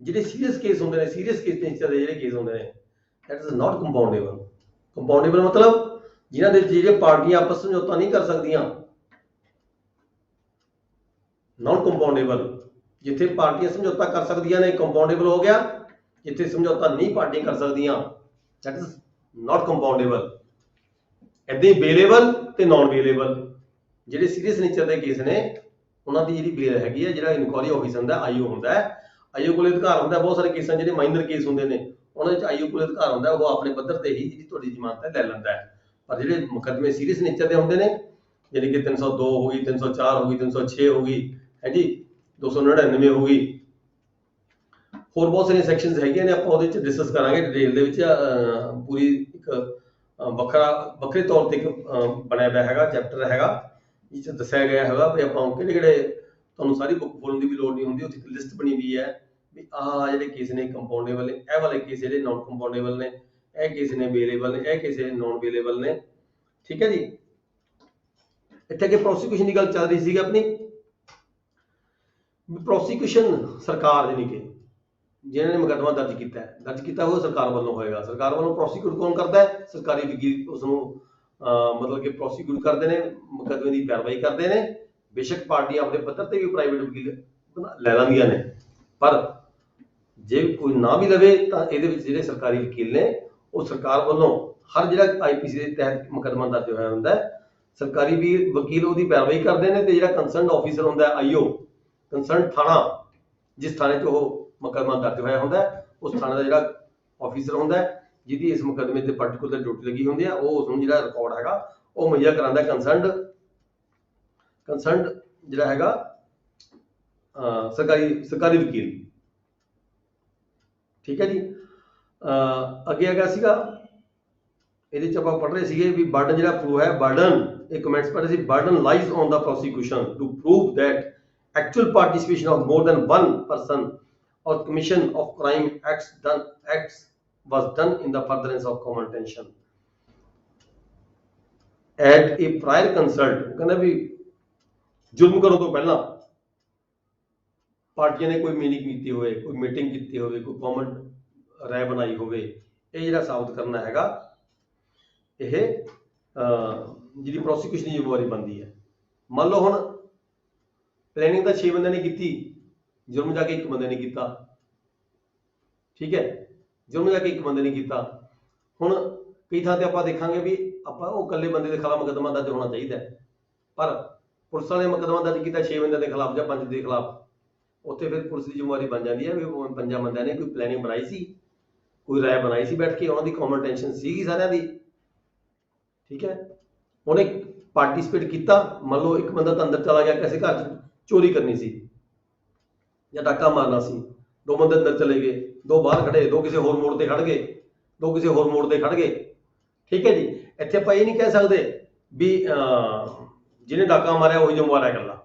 ਜਿਹੜੇ ਸੀਰੀਅਸ ਕੇਸ ਹੁੰਦੇ ਨੇ, ਸੀਰੀਅਸ ਕੇਸ ਨੇਚਰ ਦੇ ਜਿਹੜੇ ਕੇਸ ਹੁੰਦੇ ਨੇ, that is not compoundable. Compoundable ਮਤਲਬ ਜਿਨ੍ਹਾਂ ਦੇ ਜਿਹੜੇ ਪਾਰਟੀਆਂ ਆਪਸ ਵਿੱਚ ਸਮਝੌਤਾ ਨਹੀਂ ਕਰ ਸਕਦੀਆਂ। ਨਾਨ ਕੰਪਾਊਂਡੇਬਲ ਜਿੱਥੇ ਪਾਰਟੀਆਂ ਸਮਝੌਤਾ ਕਰ ਸਕਦੀਆਂ ਨੇ ਕੰਪਾਊਂਡੇਬਲ ਹੋ ਗਿਆ, ਜਿੱਥੇ ਸਮਝੌਤਾ ਨਹੀਂ ਪਾਰਟੀਆਂ ਕਰ ਸਕਦੀਆਂ ਦੈਟ ਇਜ਼ ਨਾਟ ਕੰਪਾਊਂਡੇਬਲ। ਏਦਾਂ ਹੀ ਬੇਲੇਬਲ ਤੇ ਨਾਨ ਬੇਲੇਬਲ, ਜਿਹੜੇ ਸੀਰੀਅਸ ਨੇਚਰ ਦੇ ਕੇਸ ਨੇ ਉਹਨਾਂ ਦੀ ਜਿਹੜੀ ਬੇਲ ਹੈਗੀ ਹੈ, ਜਿਹੜਾ ਇਨਕੁਆਰੀ ਆਫਿਸ ਹੁੰਦਾ ਆਈਓ ਹੁੰਦਾ ਹੈ, ਆਈਓ ਕੋਲ ਅਧਿਕਾਰ ਹੁੰਦਾ। ਬਹੁਤ ਸਾਰੇ ਕੇਸਾਂ ਜਿਹੜੇ ਮਾਈਨਰ ਕੇਸ ਹੁੰਦੇ ਨੇ ਉਹਨਾਂ ਵਿੱਚ ਆਈਓ ਕੋਲ ਅਧਿਕਾਰ ਹੁੰਦਾ, ਉਹ ਆਪਣੇ ਪੱਧਰ ਤੇ ਹੀ ਜਿਹੜੀ ਤੁਹਾਡੀ ਜ਼ਮਾਨਤ ਹੈ ਲੈ ਲੈਂਦਾ ਹੈ। ਪਰ ਜਿਹੜੇ ਮੁਕੱਦਮੇ ਸੀਰੀਅਸ ਨੇਚਰ ਦੇ ਹੁੰਦੇ ਨੇ, ਜਿਹੜੀ ਕਿ 302 ਹੋ ਗਈ, 304 ਹੋ ਗਈ, 306 ਹੋ ਗਈ ਹੈ ਜੀ, 299 ਹੋ ਗਈ, ਹੋਰ ਬਹੁਤ ਸਾਰੀਆਂ ਸੈਕਸ਼ਨਸ ਹੈਗੀਆਂ ਨੇ, ਆਪਾਂ ਉਹਦੇ ਵਿੱਚ ਡਿਸਕਸ ਕਰਾਂਗੇ ਡਿਟੇਲ ਦੇ ਵਿੱਚ। ਪੂਰੀ ਇੱਕ ਵੱਖਰੇ ਤੌਰ ਤੇ ਇੱਕ ਬਣਿਆ ਹੋਇਆ ਹੈਗਾ ਚੈਪਟਰ ਹੈਗਾ, ਜਿਸ 'ਚ ਦੱਸਿਆ ਗਿਆ ਹੈਗਾ ਵੀ ਆਪਾਂ ਕਿਹੜੇ ਕਿਹੜੇ, ਤੁਹਾਨੂੰ ਸਾਰੀ ਬੁੱਕ ਖੋਲਣ ਦੀ ਵੀ ਲੋੜ ਨਹੀਂ ਹੁੰਦੀ, ਉੱਥੇ ਇੱਕ ਲਿਸਟ ਬਣੀ ਹੋਈ ਹੈ ਵੀ ਆਹ ਜਿਹੜੇ ਕੇਸ ਨੇ ਕੰਪਾਊਂਡੇਬਲ ਨੇ, ਇਹ ਵਾਲੇ ਕੇਸ ਜਿਹੜੇ ਨਾਨ ਕੰਪਾਊਂਡੇਬਲ ਨੇ, ਇਹ ਕੇਸ ਨੇ ਬੇਲੇਬਲ ਨੇ, ਇਹ ਕੇਸ ਨਾਨ ਬੇਲੇਬਲ ਨੇ। ਠੀਕ ਹੈ ਜੀ। ਇੱਥੇ ਅੱਗੇ ਪ੍ਰੋਸੀਕਿਊਸ਼ਨ ਦੀ ਗੱਲ ਚੱਲ ਰਹੀ ਸੀਗੀ ਆਪਣੀ। ਪ੍ਰੋਸੀਕਿਊਸ਼ਨ ਸਰਕਾਰ ਜਾਨੀ ਕਿ ਜਿਹਨਾਂ ਨੇ ਮੁਕੱਦਮਾ ਦਰਜ ਕੀਤਾ ਉਹ ਸਰਕਾਰ ਵੱਲੋਂ ਹੋਏਗਾ। ਸਰਕਾਰ ਵੱਲੋਂ ਪ੍ਰੋਸੀਕਿਊਟ ਕੌਣ ਕਰਦਾ ਹੈ? ਸਰਕਾਰੀ ਵਕੀਲ ਉਸ ਨੂੰ ਮਤਲਬ ਕਿ ਪ੍ਰੋਸੀਕਿਊਟ ਕਰਦੇ ਨੇ, ਮੁਕੱਦਮੇ ਦੀ ਕਾਰਵਾਈ ਕਰਦੇ ਨੇ। ਬੇਸ਼ੱਕ ਪਾਰਟੀਆਂ ਆਪਣੇ ਪੱਧਰ ਤੇ ਵੀ ਪ੍ਰਾਈਵੇਟ ਵਕੀਲ ਲੈ ਲੈਂਦੀਆਂ ਨੇ, ਪਰ ਜੇ ਕੋਈ ਨਾ ਵੀ ਲਵੇ ਤਾਂ ਇਹਦੇ ਵਿੱਚ ਜਿਹੜੇ ਸਰਕਾਰੀ ਵਕੀਲ ਨੇ ਉਹ ਸਰਕਾਰ ਵੱਲੋਂ ਹਰ ਜਿਹੜਾ ਆਈਪੀਸੀ ਦੇ ਤਹਿਤ ਮੁਕੱਦਮਾ ਦਰਜ ਹੋਇਆ ਹੁੰਦਾ ਹੈ, ਸਰਕਾਰੀ ਵੀ ਵਕੀਲ ਉਹਦੀ ਪੈਰਵਾਈ ਕਰਦੇ ਨੇ। ਤੇ ਜਿਹੜਾ ਕੰਸਰਨਡ ਆਫੀਸਰ ਹੁੰਦਾ ਆਈਓ, ਕੰਸਰਨਡ ਥਾਣਾ, ਜਿਸ ਥਾਣੇ 'ਚ ਉਹ ਮੁਕੱਦਮਾ ਦਰਜ ਹੋਇਆ ਹੁੰਦਾ, ਉਸ ਥਾਣੇ ਦਾ ਜਿਹੜਾ ਆਫੀਸਰ ਹੁੰਦਾ ਜਿਹਦੀ ਇਸ ਮੁਕੱਦਮੇ ਤੇ ਪਾਰਟੀਕੂਲਰ ਡਿਊਟੀ ਲੱਗੀ ਹੁੰਦੀ ਆ, ਉਹ ਉਸਨੂੰ ਜਿਹੜਾ ਰਿਕਾਰਡ ਹੈਗਾ ਉਹ ਮੁਹੱਈਆ ਕਰਾਉਂਦਾ ਕੰਸਰਨਡ ਜਿਹੜਾ ਹੈਗਾ ਸਰਕਾਰੀ ਵਕੀਲ। ਠੀਕ ਹੈ ਜੀ। ਅੱਗੇ ਹੈਗਾ ਸੀਗਾ ਇਹਦੇ 'ਚ ਆਪਾਂ ਪੜ੍ਹ ਰਹੇ ਸੀਗੇ ਵੀ ਬਰਡਨ ਜਿਹੜਾ ਪ੍ਰੂਵ ਹੈ, ਬਰਡਨ ਇਹ ਕਮੈਂਟਸ ਪੜ੍ਹ ਰਹੇ ਸੀ, burden lies on the prosecution to prove that actual participation of more than one person or commission of crime acts was done in the furtherance of common intention at a prior consult। ਕਹਿੰਦਾ ਵੀ ਜ਼ੁਲਮ ਕਰਨ ਤੋਂ ਪਹਿਲਾਂ ਪਾਰਟੀਆਂ ਨੇ ਕੋਈ meeting ਕੀਤੀ ਹੋਵੇ, ਕੋਈ ਮੀਟਿੰਗ ਕੀਤੀ ਹੋਵੇ, ਕੋਈ ਕਾਮਨ ਰਾਏ ਬਣਾਈ ਹੋਵੇ, ਇਹ ਜਿਹੜਾ ਸਾਬਤ ਕਰਨਾ ਹੈਗਾ ਇਹ ਜਿਹੜੀ ਪ੍ਰੋਸੀਕਿਊਸ਼ਨ ਦੀ ਜ਼ਿੰਮੇਵਾਰੀ ਬਣਦੀ ਹੈ। ਮੰਨ ਲਓ ਹੁਣ ਪਲੈਨਿੰਗ ਤਾਂ 6 ਬੰਦਿਆਂ ਨੇ ਕੀਤੀ, ਜੁਰਮ ਜਾ ਕੇ ਇੱਕ ਬੰਦੇ ਨੇ ਕੀਤਾ। ਠੀਕ ਹੈ, ਜੁਰਮ ਜਾ ਕੇ ਇੱਕ ਬੰਦੇ ਨੇ ਕੀਤਾ। ਹੁਣ ਕਈ ਥਾਂ ਤੇ ਆਪਾਂ ਦੇਖਾਂਗੇ ਵੀ ਆਪਾਂ ਉਹ ਇਕੱਲੇ ਬੰਦੇ ਦੇ ਖਿਲਾਫ ਮੁਕੱਦਮਾ ਦਰਜ ਹੋਣਾ ਚਾਹੀਦਾ, ਪਰ ਪੁਲਿਸ ਵਾਲੇ ਮੁਕੱਦਮਾ ਦਰਜ ਕੀਤਾ 6 ਬੰਦਿਆਂ ਦੇ ਖਿਲਾਫ ਜਾਂ 5 ਦੇ ਖਿਲਾਫ, ਉੱਥੇ ਫਿਰ ਪੁਲਿਸ ਦੀ ਜ਼ਿੰਮੇਵਾਰੀ ਬਣ ਜਾਂਦੀ ਹੈ ਵੀ 5 ਬੰਦਿਆਂ ਨੇ ਕੋਈ ਪਲੈਨਿੰਗ ਬਣਾਈ ਸੀ, ਕੋਈ ਰਾਏ ਬਣਾਈ ਸੀ ਬੈਠ ਕੇ, ਉਹਨਾਂ ਦੀ ਕਾਮਨ ਟੈਂਸ਼ਨ ਸੀਗੀ ਸਾਰਿਆਂ ਦੀ। ਠੀਕ ਹੈ, ਉਹਨੇ ਪਾਰਟੀਸਪੇਟ ਕੀਤਾ। ਮੰਨ ਲਓ ਇੱਕ ਬੰਦਾ ਤਾਂ ਅੰਦਰ ਚਲਾ ਗਿਆ, ਕਿਸੇ ਘਰ 'ਚ ਚੋਰੀ ਕਰਨੀ ਸੀ ਜਾਂ ਡਾਕਾ ਮਾਰਨਾ ਸੀ, 2 ਬੰਦੇ ਅੰਦਰ ਚਲੇ ਗਏ, 2 ਬਾਹਰ ਖੜੇ, 2 ਕਿਸੇ ਹੋਰ ਮੋੜ ਤੇ ਖੜ ਗਏ, 2 ਕਿਸੇ ਹੋਰ ਮੋੜ ਤੇ ਖੜ ਗਏ। ਠੀਕ ਹੈ ਜੀ। ਇੱਥੇ ਆਪਾਂ ਇਹ ਨਹੀਂ ਕਹਿ ਸਕਦੇ ਵੀ ਜਿਹਨੇ ਡਾਕਾ ਮਾਰਿਆ ਉਹੀ ਜ਼ਿੰਮੇਵਾਰ ਹੈ ਇਕੱਲਾ।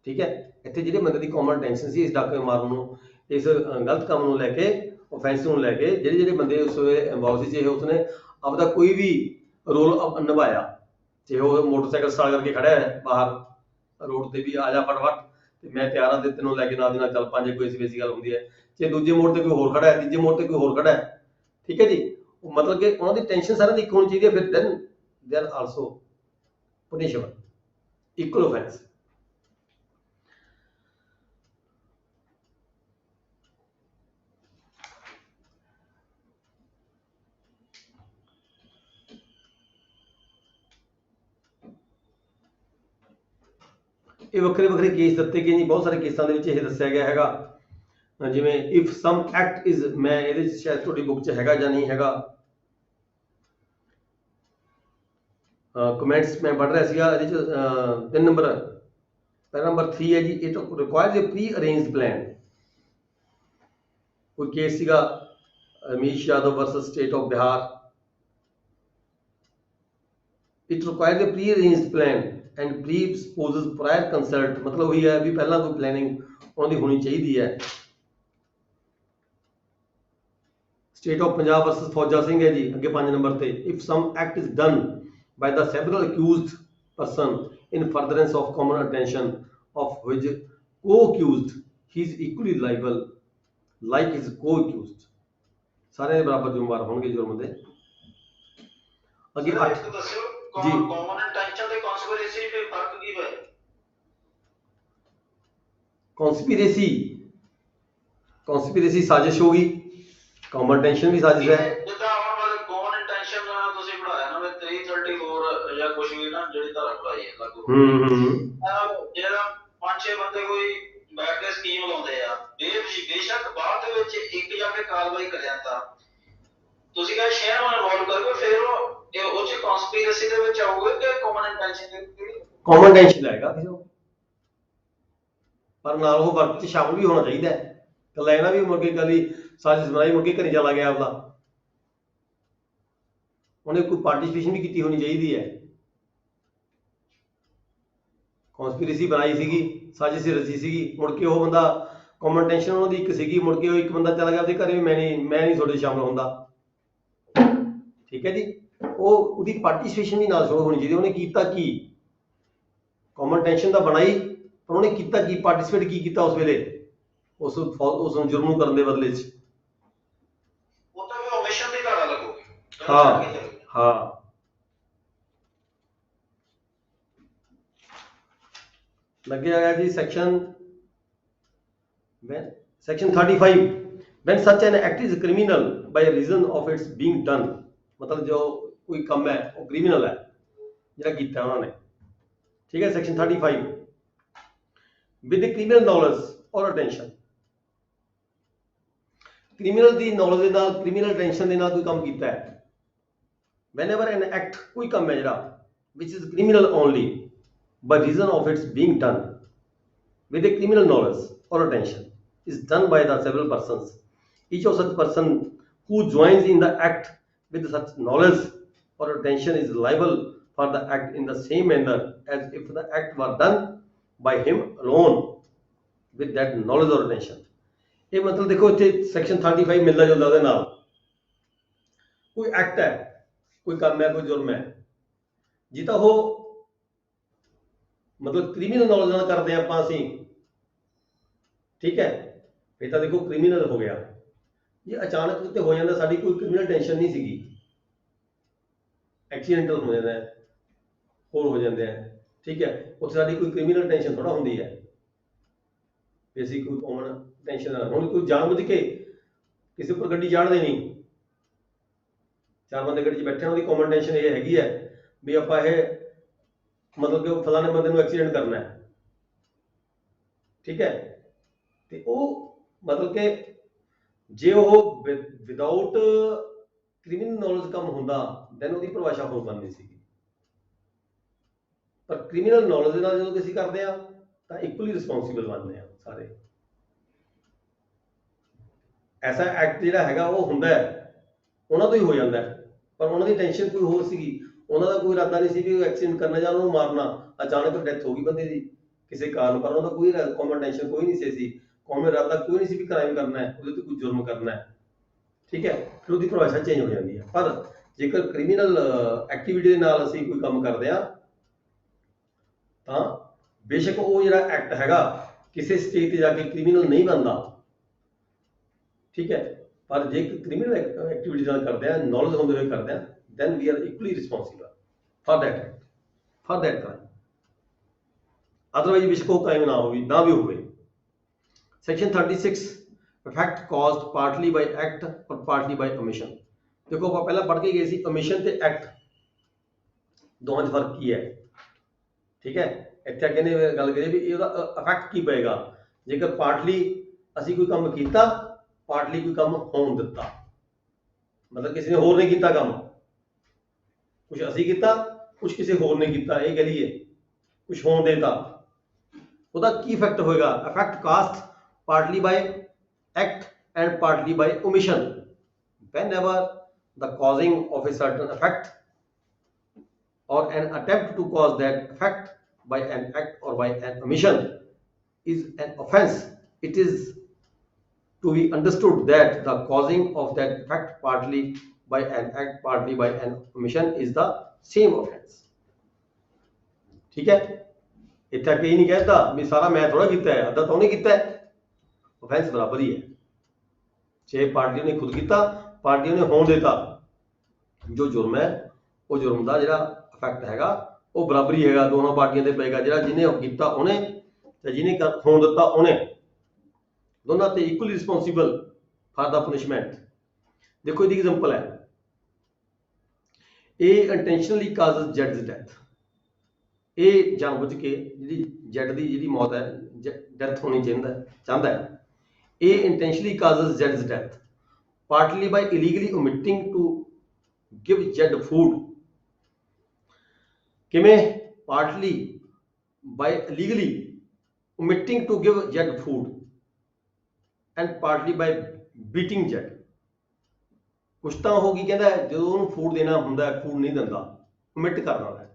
ਠੀਕ ਹੈ, ਇੱਥੇ ਜਿਹੜੇ ਬੰਦੇ ਦੀ ਕਾਮਨ ਟੈਂਸ਼ਨ ਸੀ ਇਸ ਡਾਕੇ ਮਾਰਨ ਨੂੰ, ਇਸ ਗਲਤ ਕੰਮ ਨੂੰ ਲੈ ਕੇ, ਆਫੈਂਸ ਨੂੰ ਲੈ ਕੇ, ਜਿਹੜੇ ਬੰਦੇ ਉਸ ਵੇਲੇ ਇਨਵੋਲਵ ਸੀ, ਚਾਹੇ ਉਸਨੇ ਆਪਦਾ ਕੋਈ ਵੀ ਰੋਲ ਨਿਭਾਇਆ, ਚਾਹੇ ਉਹ ਮੋਟਰਸਾਈਕਲ ਸਟਾਰਟ ਕਰਕੇ ਖੜਿਆ ਹੈ ਬਾਹਰ ਰੋਡ ਤੇ ਵੀ ਆ ਜਾ ਫਟਾਫਟ ਤੇ ਮੈਂ ਤਿਆਰ ਹਾਂ ਤੇ ਤੈਨੂੰ ਲੈ ਕੇ ਨਾਲ ਦੀ ਨਾਲ ਚੱਲ ਪੰਜ, ਕੋਈ ਐਸੀ ਗੱਲ ਹੁੰਦੀ ਹੈ। ਜੇ ਦੂਜੇ ਮੋੜ ਤੇ ਕੋਈ ਹੋਰ ਖੜਾ ਹੈ, ਤੀਜੇ ਮੋੜ ਤੇ ਕੋਈ ਹੋਰ ਖੜਾ ਹੈ। ਠੀਕ ਹੈ ਜੀ। ਮਤਲਬ ਕਿ ਉਹਨਾਂ ਦੀ ਟੈਨਸ਼ਨ ਸਾਰਿਆਂ ਦੀ ਇੱਕ ਹੋਣੀ ਚਾਹੀਦੀ ਹੈ। ਫਿਰ then they are also punishable, equal offence. ਇਹ ਵੱਖਰੇ ਵੱਖਰੇ ਕੇਸ ਦਿੱਤੇ ਗਏ ਜੀ, ਬਹੁਤ ਸਾਰੇ ਕੇਸਾਂ ਦੇ ਵਿੱਚ ਇਹ ਦੱਸਿਆ ਗਿਆ ਹੈਗਾ। ਜਿਵੇਂ ਇਫ ਸਮ ਐਕਟ ਇਜ਼, ਮੈਂ ਇਹਦੇ ਚ ਸ਼ਾਇਦ ਤੁਹਾਡੀ ਬੁੱਕ 'ਚ ਹੈਗਾ ਜਾਂ ਨਹੀਂ ਹੈਗਾ, ਕਮੈਂਟਸ ਮੈਂ ਪੜ੍ਹ ਰਿਹਾ ਸੀਗਾ ਇਹਦੇ 'ਚ 3 ਨੰਬਰ, ਪੈਰਾ ਨੰਬਰ 3 ਹੈ ਜੀ, it requires A pre arranged plan. ਕੋਈ ਕੇਸ ਸੀਗਾ Ramesh Yadav versus state of Bihar. It requires A pre arranged plan and presupposes prior consult, मतलब वही है भी पहला कोई प्लानिंग उन्होंने होनी चाहिए है। स्टेट ऑफ पंजाब वर्सेस फौजा सिंह है जी अगे 5 नंबर ते। If some act is done by the several accused person in furtherance of common attention of which co accused he is equally liable like his co accused. सारे बराबर जिम्मेवार होंगे जुर्म दे। अगे 8 ਇੱਕ ਦੱਸਿਓ ਜੀ। ਕਾਮਨ ਇੰਟੈਂਸ਼ਨ ਤੇ ਕਨਸਪੀਰੇਸੀ ਵਿੱਚ ਫਰਕ ਕੀ ਹੈ? कॉन्स्पिरेसी कॉन्स्पिरेसी साजिश होगी, कॉमन टेंशन भी साजिश है। ਜਿੱਦਾਂ ਹੁਣ ਵਾਲੇ ਕਾਮਨ ਇੰਟੈਂਸ਼ਨ ਤੁਸੀਂ ਪੜਾਇਆ ਨਾ 334 ਜਾਂ ਕੁਝ ਵੀ ਨਾ ਜਿਹੜੀ ਧਾਰਾ ਪੜਾਈ ਹੈ ਲਾਗੂ ਜਿਹੜਾ 5-6 ਬੰਦੇ ਕੋਈ ਬੈਠ ਕੇ ਸਕੀਮ ਲਾਉਂਦੇ ਆ ਬੇਸ਼ੱਕ ਬਾਅਦ ਦੇ ਵਿੱਚ ਇੱਕ ਜਾ ਕੇ ਕਾਰਵਾਈ ਕਰ ਜਾਂਦਾ ਤੁਸੀਂ ਕਹੇ ਸ਼ਹਿਰ ਨੂੰ ਇਨਵੋਲਵ ਕਰੋ ਫਿਰ ਉਹ ਚ ਕਨਸਪੀਰੇਸੀ ਦੇ ਵਿੱਚ ਆਊਗਾ ਕਿ ਕਾਮਨ ਇੰਟੈਂਸ਼ਨ ਦੇ ਕਿਹੜੀ कॉमन टेंशन आएगा फिर वो। पर नाल वो वर्क च शामिल भी होना चाहिए। कल ना भी मुड़ के गली साजिश बनाई मुड़ के घरे चला गया आपदा, उन्हें कोई पार्टिसिपेशन भी की होनी चाहिए है। कॉन्स्पिरेसी बनाई सीगी, साजिश रची सीगी, मुड़ के वो बंदा कॉमन टेंशन उन्होंने एक सीगी, मुड़ के एक बंदा चला गया अपने घरे मैं नहीं थोड़े शामिल होंदा। ठीक है जी, वो उसकी पार्टिसिपेशन भी नाल होनी चाहिए। उन्हें कीता की कॉमन टेंशन तो बनाई पर उन्हें कीता की पार्टिसिपेट की कीता उस वेले उस जुर्म नूं करन दे बदले च। ਉਹ ਤਾਂ ਵੀ ਓਮਿਸ਼ਨ ਦੀ ਧਾਰਾ ਲੱਗੂਗੀ। हाँ हाँ लगे आया जी section 35 when such an act is criminal by reason of its being done। मतलब जो कोई कम है वो क्रिमिनल है ਜਿਹੜਾ ਕੀਤਾ उन्होंने। ठीक है, section 35 with the criminal knowledge or attention। Criminal the knowledge दे नाल क्रिमिनल अटेंशन दे नाल कोई काम कीता है। whenever an act कोई काम है जरा which is criminal only by reason of its being done with a criminal knowledge or attention is done by the several persons, each of such person who joins in the act with such knowledge or attention is liable for the act in the same manner as if the act were done by him alone with that knowledge or attention। ये मतलब देखो इतने section 35 मिलता जुलता ਉਹਦੇ ਨਾਲ। कोई act है, कोई काम है, कोई जुर्म है जी तो वो मतलब क्रिमिनल नॉलेज ਨਾਲ ਕਰਦੇ ਆ ਆਪਾਂ ਅਸੀਂ। ठीक है, फिर तो देखो क्रिमिनल हो गया। ये अचानक उत्ते हो जाता साडी कोई क्रिमिनल टेंशन नहीं सीगी, एक्सीडेंटल हो जाता है होर हो जाते हैं। ठीक है, उत्थे साडी कोई क्रिमिनल टेंशन थोड़ा होंदी है भी असीं कोई कॉमन टेंशन हुण कोई जानबुझ के किसी उपर गड्डी चाढ़ देनी, 4 बंदे गड्डी 'ਚ बैठे उहदी कॉमन टेंशन ये हैगी है भी आपां ये मतलब कि फलाने बंदे नूं एक्सीडेंट करना है। ठीक है, तो वो मतलब कि जे वो विदाउट क्रिमिनल नॉलेज काम होंदा दैन उसकी परिभाषा हो बननी सी। पर क्रिमिनल नॉलेज नाल जो असीं करदे आ तां इक्वली रिस्पोंसिबल बनदे आ सारे। ऐसा एक्ट जिहड़ा हैगा वो हुंदा है उन्हां तो ही हो जांदा है, पर उन्हां दी टेंशन कोई होर सीगी, उन्हां दा कोई इरादा नहीं सी भी एक्सीडेंट करना जां उन्हां नूं मारना। अचानक डेथ हो गई बंदे दी किसी कारण, पर उन्हां दा कोई कॉमन टेंशन कोई नहीं सी, कॉमन इरादा कोई नहीं सी भी क्राइम करना है, उहदे ते कोई जुर्म करना है। ठीक है, फिर उसकी परिभाषा चेंज हो जाती है। पर जेकर क्रिमिनल एक्टिविटी दे नाल असीं कोई काम करदे आ तां बेशक वो जिहड़ा एक्ट हैगा किसी स्टेज ते जाके क्रिमिनल नहीं बनता। ठीक है, पर जे क्रिमिनल एक्टिविटी नाल करदे आ नॉलेज होंदे हुए करदे आ then we are equally responsible for that act, for that crime। otherwise बेशक वो क्राइम ना भी होवे। Section 36 effect caused partly by act or partly by omission। देखो ਆਪਾਂ ਪਹਿਲਾਂ ਪੜ੍ਹ ਕੇ ਗਏ ਸੀ omission ਤੇ act ਦੋਵਾਂ 'ਚ ਫਰਕ ਕੀ ਹੈ। ठीक है, ਇੱਥੇ ਕਹਿੰਦੇ ਗੱਲ ਕਰੀਏ ਵੀ ਇਹਦਾ ਇਫੈਕਟ ਕੀ ਪਏਗਾ ਜੇਕਰ ਪਾਰਟਲੀ ਅਸੀਂ ਕੋਈ ਕੰਮ ਕੀਤਾ, ਪਾਰਟਲੀ ਕੋਈ ਕੰਮ ਹੋਣ ਦਿੱਤਾ। मतलब किसी ने होर नहीं ਕੀਤਾ ਕੰਮ, कुछ ਅਸੀਂ ਕੀਤਾ, कुछ किसी होर ने ਕੀਤਾ, ਇਹ कह लीए कुछ होण देता, ਉਹਦਾ ਕੀ ਇਫੈਕਟ ਹੋਏਗਾ। Effect caused partly by act and partly by omission। whenever the causing of a certain effect or an attempt to cause that effect by an act or by an omission is an offense, it is to be understood that the causing of that effect partly by an act partly by an omission is the same offense। ठीक है, इतना कहीं नहीं कहता भी सारा मैं थोड़ा किया है, अद्धा तो नहीं किया है, ऑफेंस बराबर ही है। चाहे पार्टियों ने खुद किया, पार्टियों ने होने देता, जो जुर्म है वो जुर्म का जिहड़ा इफैक्ट हैगा वो बराबर ही हैगा, दोनों पार्टियों ते पेगा, जिहड़ा जिन्हें किया उन्हें ते जिन्हें होने दिता उन्हें, दोनों ते equally responsible for the punishment. देखो इसकी एग्जांपल है, ए इंटेंशनली काजेस जेड्स डेथ, ए जानबूझ के जी जेड की जी मौत है, डेथ होनी चाहता है, ए इंटेंशनली काजेस जेड्स death partly by illegally omitting to give Z food. किमें partly by illegally omitting to give Z food and partly by beating Z. कुछ तो होगी कहता है जो उन्होंने फूड देना होंगे फूड नहीं दिता, ओमिट करने वाला है,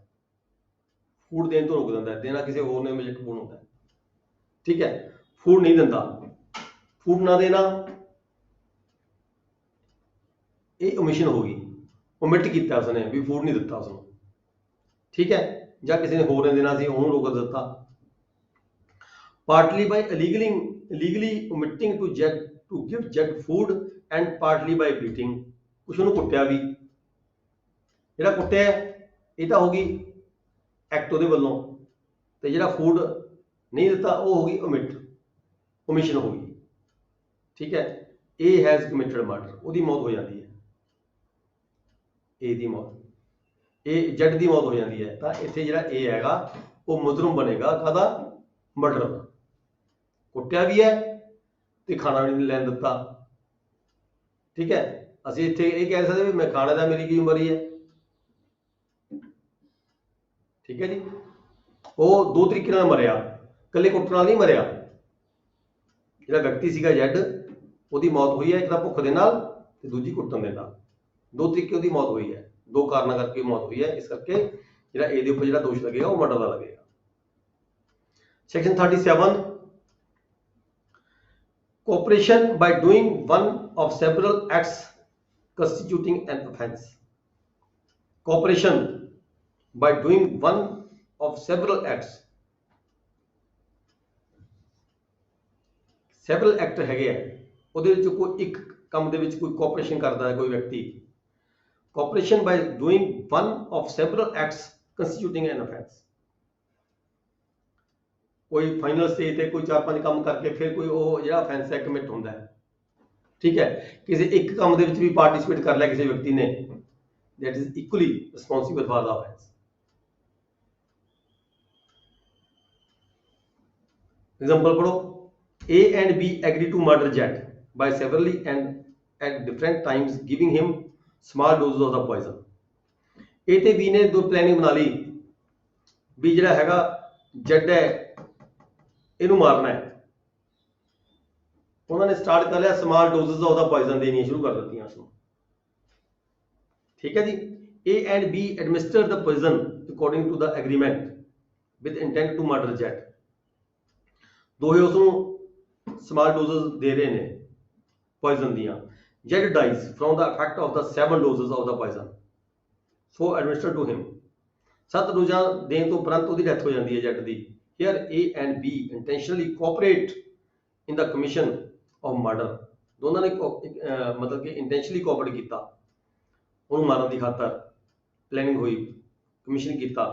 फूड देने तो रोक दिता है, देना किसी होर ने मजबूर होता है। ठीक है, फूड नहीं दिता, फूड ना देना ये ओमिशन होगी, ओमिट किया उसने भी फूड नहीं दिता उसने। ठीक है, या किसी ने होर ने देना सी उन्होंने रोक दिता। Partly by illegally omitting to give Z food and partly by beating, कुछ उन्होंने कुटिया भी, जिहड़ा कुटिया ये तो होगी एक्ट ਉਹਦੇ ਵੱਲੋਂ, ਤੇ ਜਿਹੜਾ ਫੂਡ नहीं दिता वो होगी ओमिशन होगी। ठीक है, ए हैज कमिटेड मर्डर, ਉਹਦੀ मौत हो जाती है, ए ਦੀ मौत, ए जेड ਦੀ मौत हो जाती है, तो ਇੱਥੇ ਜਿਹੜਾ ए हैगा वो मुजरम बनेगा कादा मर्डर ਦਾ, ਕੁੱਟਿਆ भी है ਤੇ ਖਾਣਾ भी नहीं ਲੈਣ ਦਿੱਤਾ। ठीक है, ਅਸੀਂ ਇੱਥੇ ਇਹ ਕਹਿ ਸਕਦੇ ਵੀ ਮੈਂ ਖਾਣੇ ਦਾ ਮੇਰੀ ਕੀ ਉਮਰ ਹੈ। ठीक है जी, वो दो तरीके नाल मरिया, कल्ले कुੱਟਣ ਨਾਲ नहीं मरिया, ਜਿਹੜਾ व्यक्ति ਸੀਗਾ जेड ਉਹਦੀ मौत हुई है, एक तो भुख ਦੇ ਨਾਲ ਤੇ ਦੂਜੀ ਕੁੱਟਣ ਦੇ ਨਾਲ, दो तरीके ਉਹਦੀ मौत हुई है, दो ਕਾਰਨਾਂ ਕਰਕੇ मौत हुई है। इस करके ਜਿਹੜਾ ए ਦੇ ਉੱਪਰ ਜਿਹੜਾ ਦੋਸ਼ लगेगा वो मर्डर ਦਾ लगेगा। Section 37 cooperation by doing one of several acts constituting an offense। cooperation by doing one of several acts, several act ਹੈਗੇ ਆ, ਉਹਦੇ ਵਿੱਚ ਕੋਈ ਇੱਕ ਕੰਮ ਦੇ ਵਿੱਚ ਕੋਈ ਕੋਆਪਰੇਸ਼ਨ ਕਰਦਾ ਹੈ ਕੋਈ ਵਿਅਕਤੀ, cooperation by doing one of several acts constituting an offense। कोई फाइनल स्टेज ते कोई 4-5 काम करके फिर कोई वो ਜਿਹੜਾ offense ਹੈ ਕਮਿਟ ਹੁੰਦਾ ਹੈ। ठीक है, किसी एक काम ਦੇ ਵਿੱਚ ਵੀ ਪਾਰਟਿਸਿਪੇਟ ਕਰ ਲਿਆ ਕਿਸੇ ਵਿਅਕਤੀ ਨੇ, that is equally responsible for the offense। Example पढ़ो, A and B agree to murder Z by severally and at different times giving him small doses of the poison। A ਤੇ B ਨੇ दो planning बना ली भी ਜਿਹੜਾ ਹੈਗਾ Z है ਇਹਨੂੰ ਮਾਰਨਾ ਹੈ, ਉਹਨਾਂ ਨੇ ਸਟਾਰਟ ਕਰ ਲਿਆ small doses of the poison ਦੇਣੀਆਂ ਸ਼ੁਰੂ ਕਰ ਦਿੱਤੀਆਂ ਉਸਨੂੰ। ਠੀਕ ਹੈ ਜੀ, A and B administer the poison according to the agreement with intent to murder Z। ਦੋਹੇ ਉਸਨੂੰ ਸਮਾਲ ਡੋਜ਼ਸ ਦੇ ਰਹੇ ਨੇ ਪੋਇਜ਼ਨ ਦੀਆਂ। Z dies from the effect of the 7 doses of the poison so administered to him। 7 ਡੋਜ਼ਾਂ ਦੇਣ ਤੋਂ ਉਪਰੰਤ ਉਹਦੀ ਡੈਥ ਹੋ ਜਾਂਦੀ ਹੈ Z the. Here A and B intentionally cooperate in the commission of murder। दोनों ने मतलब कि intentionally cooperate किया, उन्होंने मारने की खातर प्लानिंग हुई, commission किया।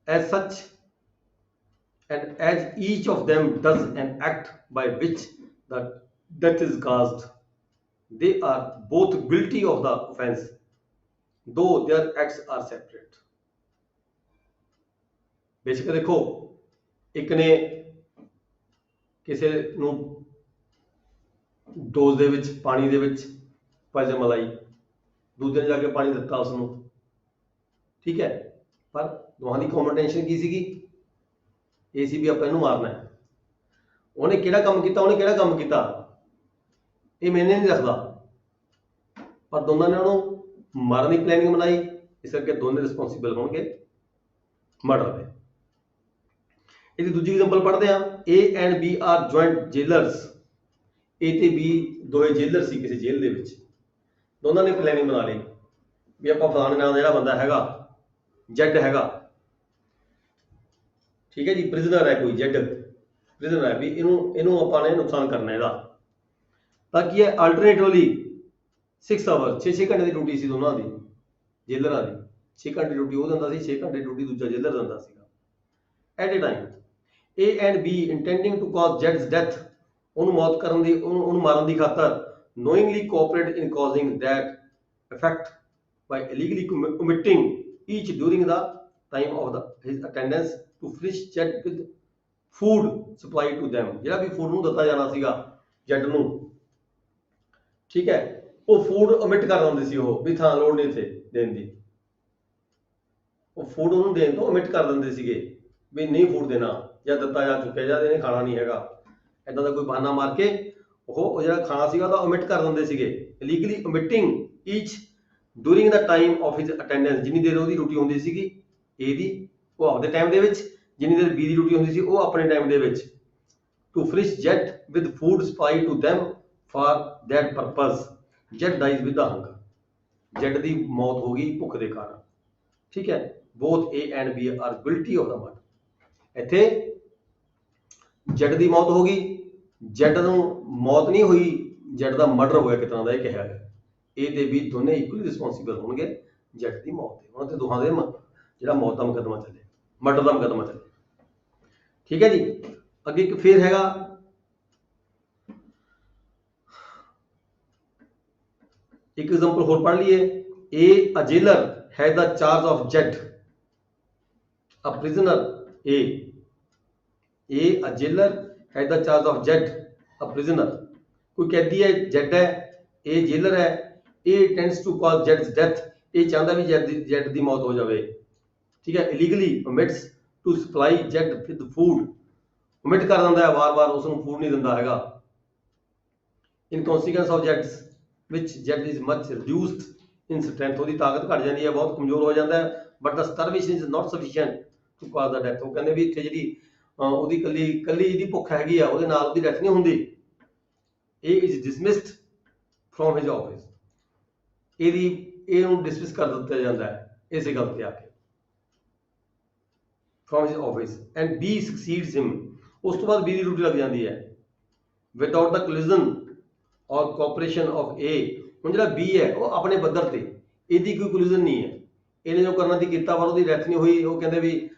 As such and as each of them does an act by which the death is caused, they are both guilty of the offense though their acts are separate। Basically देखो, एक ने किसी ਨੂੰ dose ਦੇ ਵਿੱਚ ਪਾਣੀ ਦੇ ਵਿੱਚ ਪੋਇਜ਼ਨ ਮਲਾਈ, ਦੂਜੇ ਨੇ ਜਾ ਕੇ ਪਾਣੀ ਦਿੱਤਾ ਉਸ ਨੂੰ। ਠੀਕ ਹੈ, ਪਰ ਦੋਹਾਂ ਦੀ ਕਾਮਨ ਟੈਂਸ਼ਨ ਕੀ ਸੀਗੀ, ਇਹ ਸੀ ਵੀ ਆਪਾਂ ਇਹਨੂੰ ਮਾਰਨਾ ਹੈ। ਉਹਨੇ ਕਿਹੜਾ ਕੰਮ ਕੀਤਾ, ਉਹਨੇ ਕਿਹੜਾ ਕੰਮ ਕੀਤਾ ਇਹ ਮੈਨੇ ਨਹੀਂ ਰੱਖਦਾ, ਪਰ ਦੋਨਾਂ ਨੇ ਉਹਨੂੰ ਮਾਰਨ ਦੀ ਪਲੈਨਿੰਗ ਬਣਾਈ, ਇਸ ਕਰਕੇ ਦੋਨੇ ਰਿਸਪੌਂਸਿਬਲ ਹੋਣਗੇ ਮਰਡਰ ਦੇ। ਇਹਦੀ ਦੂਜੀ ਐਗਜ਼ਾਮਪਲ ਪੜ੍ਹਦੇ ਹਾਂ, A and B are joint jailers। ए ਤੇ B ਦੋਏ ਜੇਲਰ ਸੀ ਕਿਸੇ ਜੇਲ੍ਹ ਦੇ ਵਿੱਚ। ਦੋਨਾਂ ਨੇ ਪਲੈਨਿੰਗ ਬਣਾ ਲਈ ਵੀ ਆਪਾਂ ਫਲਾਣੇ ਨਾਂ ਦਾ ਜਿਹੜਾ ਬੰਦਾ ਹੈਗਾ ਜੈਡ ਹੈਗਾ, ਠੀਕ ਹੈ ਜੀ, ਪ੍ਰਿਜ਼ਨਰ ਹੈ ਕੋਈ ਜੈਡ ਪ੍ਰਿਜ਼ਨਰ ਹੈ, ਵੀ ਇਹਨੂੰ ਆਪਾਂ ਨੇ ਨੁਕਸਾਨ ਕਰਨਾ ਇਹਦਾ। ਤਾਂ ਕੀ ਹੈ, ਆਲਟਰਨੇਟਿਵਲੀ 6 ਆਵਰ 6 ਘੰਟੇ ਦੀ ਡਿਊਟੀ ਸੀ ਦੋਨਾਂ ਦੀ ਜੇਲਰਾਂ ਦੀ। 6 ਘੰਟੇ ਡਿਊਟੀ ਉਹ ਦਿੰਦਾ ਸੀ, 6 ਘੰਟੇ ਡਿਊਟੀ ਦੂਜਾ ਜੇਲਰ ਦਿੰਦਾ ਸੀਗਾ। At a time A and B intending to cause Jed's death, ਉਹਨੂੰ ਮੌਤ ਕਰਨ ਦੀ ਉਹਨੂੰ ਮਾਰਨ ਦੀ ਖਾਤਰ knowingly cooperate in causing that effect by illegally omitting each during the time of his attendance to furnish Jed with food supply to them, ਜਿਹੜਾ ਵੀ food ਨੂੰ ਦਿੱਤਾ ਜਾਣਾ ਸੀਗਾ ਜੈਡ ਨੂੰ, ਠੀਕ ਹੈ, ਉਹ ਫੂਡ omit ਕਰ ਦਿੰਦੇ ਸੀ ਉਹ, ਵੀ ਥਾਂ ਲੋੜ ਨਹੀਂ ਥੇ ਦੇਣ ਦੀ, ਉਹ ਫੂਡ ਉਹਨੂੰ ਦੇਣ ਤੋਂ omit ਕਰ ਦਿੰਦੇ ਸੀਗੇ ਵੀ ਨਹੀਂ ਫੂਡ ਦੇਣਾ ਜਾਂ ਦਿੱਤਾ ਜਾ ਚੁੱਕਿਆ ਜਾਂ ਇਹਨੇ ਖਾਣਾ ਨਹੀਂ ਹੈਗਾ, ਇਦਾਂ ਦਾ ਕੋਈ ਬਹਾਨਾ ਮਾਰ ਕੇ ਉਹ ਜਿਹੜਾ ਖਾਣਾ ਸੀਗਾ ਉਹਦਾ omit ਕਰ ਦਿੰਦੇ ਸੀਗੇ। Illegally omitting each during the time of his attendance, ਜਿੰਨੀ ਦੇਰ ਉਹਦੀ ਡਿਊਟੀ ਹੁੰਦੀ ਸੀਗੀ A ਦੀ ਉਹ ਆਪਦੇ ਟਾਈਮ ਦੇ ਵਿੱਚ, ਜਿੰਨੀ ਦੇਰ B ਦੀ ਡਿਊਟੀ ਹੁੰਦੀ ਸੀ ਉਹ ਆਪਣੇ ਟਾਈਮ ਦੇ ਵਿੱਚ, to furnish Jed with food supply to them for that purpose Jed dies with the hunger, Z ਦੀ ਮੌਤ ਹੋ ਗਈ ਭੁੱਖ ਦੇ ਕਾਰਨ, ਠੀਕ ਹੈ। both A and B are guilty of the murder, ਇੱਥੇ ਜੈਡ ਦੀ ਮੌਤ ਹੋ ਗਈ, ਜੈਡ ਨੂੰ ਮੌਤ ਨਹੀਂ ਹੋਈ, ਜੈਡ ਦਾ ਮਰਡਰ ਹੋਇਆ ਕਿਤਨਾ ਦਾ ਇਹ ਕਿਹਾ ਗਿਆ। A ਤੇ B ਦੋਨੇ ਇਕੁਅਲੀ ਰਿਸਪੌਂਸੀਬਲ ਹੋਣਗੇ ਜੈਡ ਦੀ ਮੌਤ ਤੇ, ਉਹਨਾਂ ਤੇ ਦੋਹਾਂ ਦੇ ਜਿਹੜਾ ਮੌਤ ਦਾ ਮੁਕੱਦਮਾ ਚੱਲੇ, ਮਰਡਰ ਦਾ ਮੁਕੱਦਮਾ ਚੱਲੇ, ਠੀਕ ਹੈ ਜੀ। ਅੱਗੇ ਇੱਕ ਫੇਰ ਹੈਗਾ ਇੱਕ ਐਗਜ਼ਾਮਪਲ ਹੋਰ ਪੜ੍ਹ ਲਈਏ। A a jailer had the charge of Jed, a prisoner A a jailer had the charge of Jed, a prisoner, ਕੋਈ ਕੈਦੀ ਹੈ ਜੈਡ ਹੈ, ਇਹ ਜੇਲਰ ਹੈ, ਇਹ tends to cause Jed's death, ਇਹ ਚਾਹੁੰਦਾ ਵੀ ਜੈਡ ਦੀ ਮੌਤ ਹੋ ਜਾਵੇ, ਠੀਕ ਹੈ। illegally omits to supply Jed with food, omit ਕਰ ਦਿੰਦਾ ਹੈ ਵਾਰ-ਵਾਰ, ਉਸ ਨੂੰ ਫੂਡ ਨਹੀਂ ਦਿੰਦਾ ਹੈਗਾ। in consequence of Jed's which Jed is much reduced in strength, ਉਹਦੀ ਤਾਕਤ ਘਟ ਜਾਂਦੀ ਹੈ, ਬਹੁਤ ਕਮਜ਼ੋਰ ਹੋ ਜਾਂਦਾ ਹੈ, but the starvation is not sufficient to cause the death, ਉਹ ਕਹਿੰਦੇ ਵੀ ਇੱਥੇ ਜਿਹੜੀ ਉਹਦੀ ਕੱਲੀ ਜਿਹਦੀ ਭੁੱਖ ਹੈਗੀ ਆ ਉਹਦੇ ਨਾਲ ਉਹਦੀ ਡੈਥ ਨਹੀਂ ਹੁੰਦੀ। A is dismissed from his office, ਇਹਨੂੰ ਡਿਸਮਿਸ ਕਰ ਦਿੱਤਾ ਜਾਂਦਾ ਹੈ ਇਸੇ ਗੱਲ ਤੇ ਆ ਕੇ, from his office, and B succeeds him, ਉਸ ਤੋਂ ਬਾਅਦ B ਦੀ ਡਿਊਟੀ ਲੱਗ ਜਾਂਦੀ ਹੈ without the collision or cooperation of A। ਹੁਣ ਜਿਹੜਾ B ਹੈ ਉਹ ਆਪਣੇ ਪੱਧਰ ਤੇ, ਇਹਦੀ ਕੋਈ ਕੋਲਿਜ਼ਨ ਨਹੀਂ ਹੈ, ਇਹਨੇ ਜੋ ਕਰਨਾ ਸੀ ਕੀਤਾ ਪਰ ਉਹਦੀ ਡੈਥ ਨਹੀਂ ਹੋਈ, ਉਹ ਕਹਿੰਦੇ ਵੀ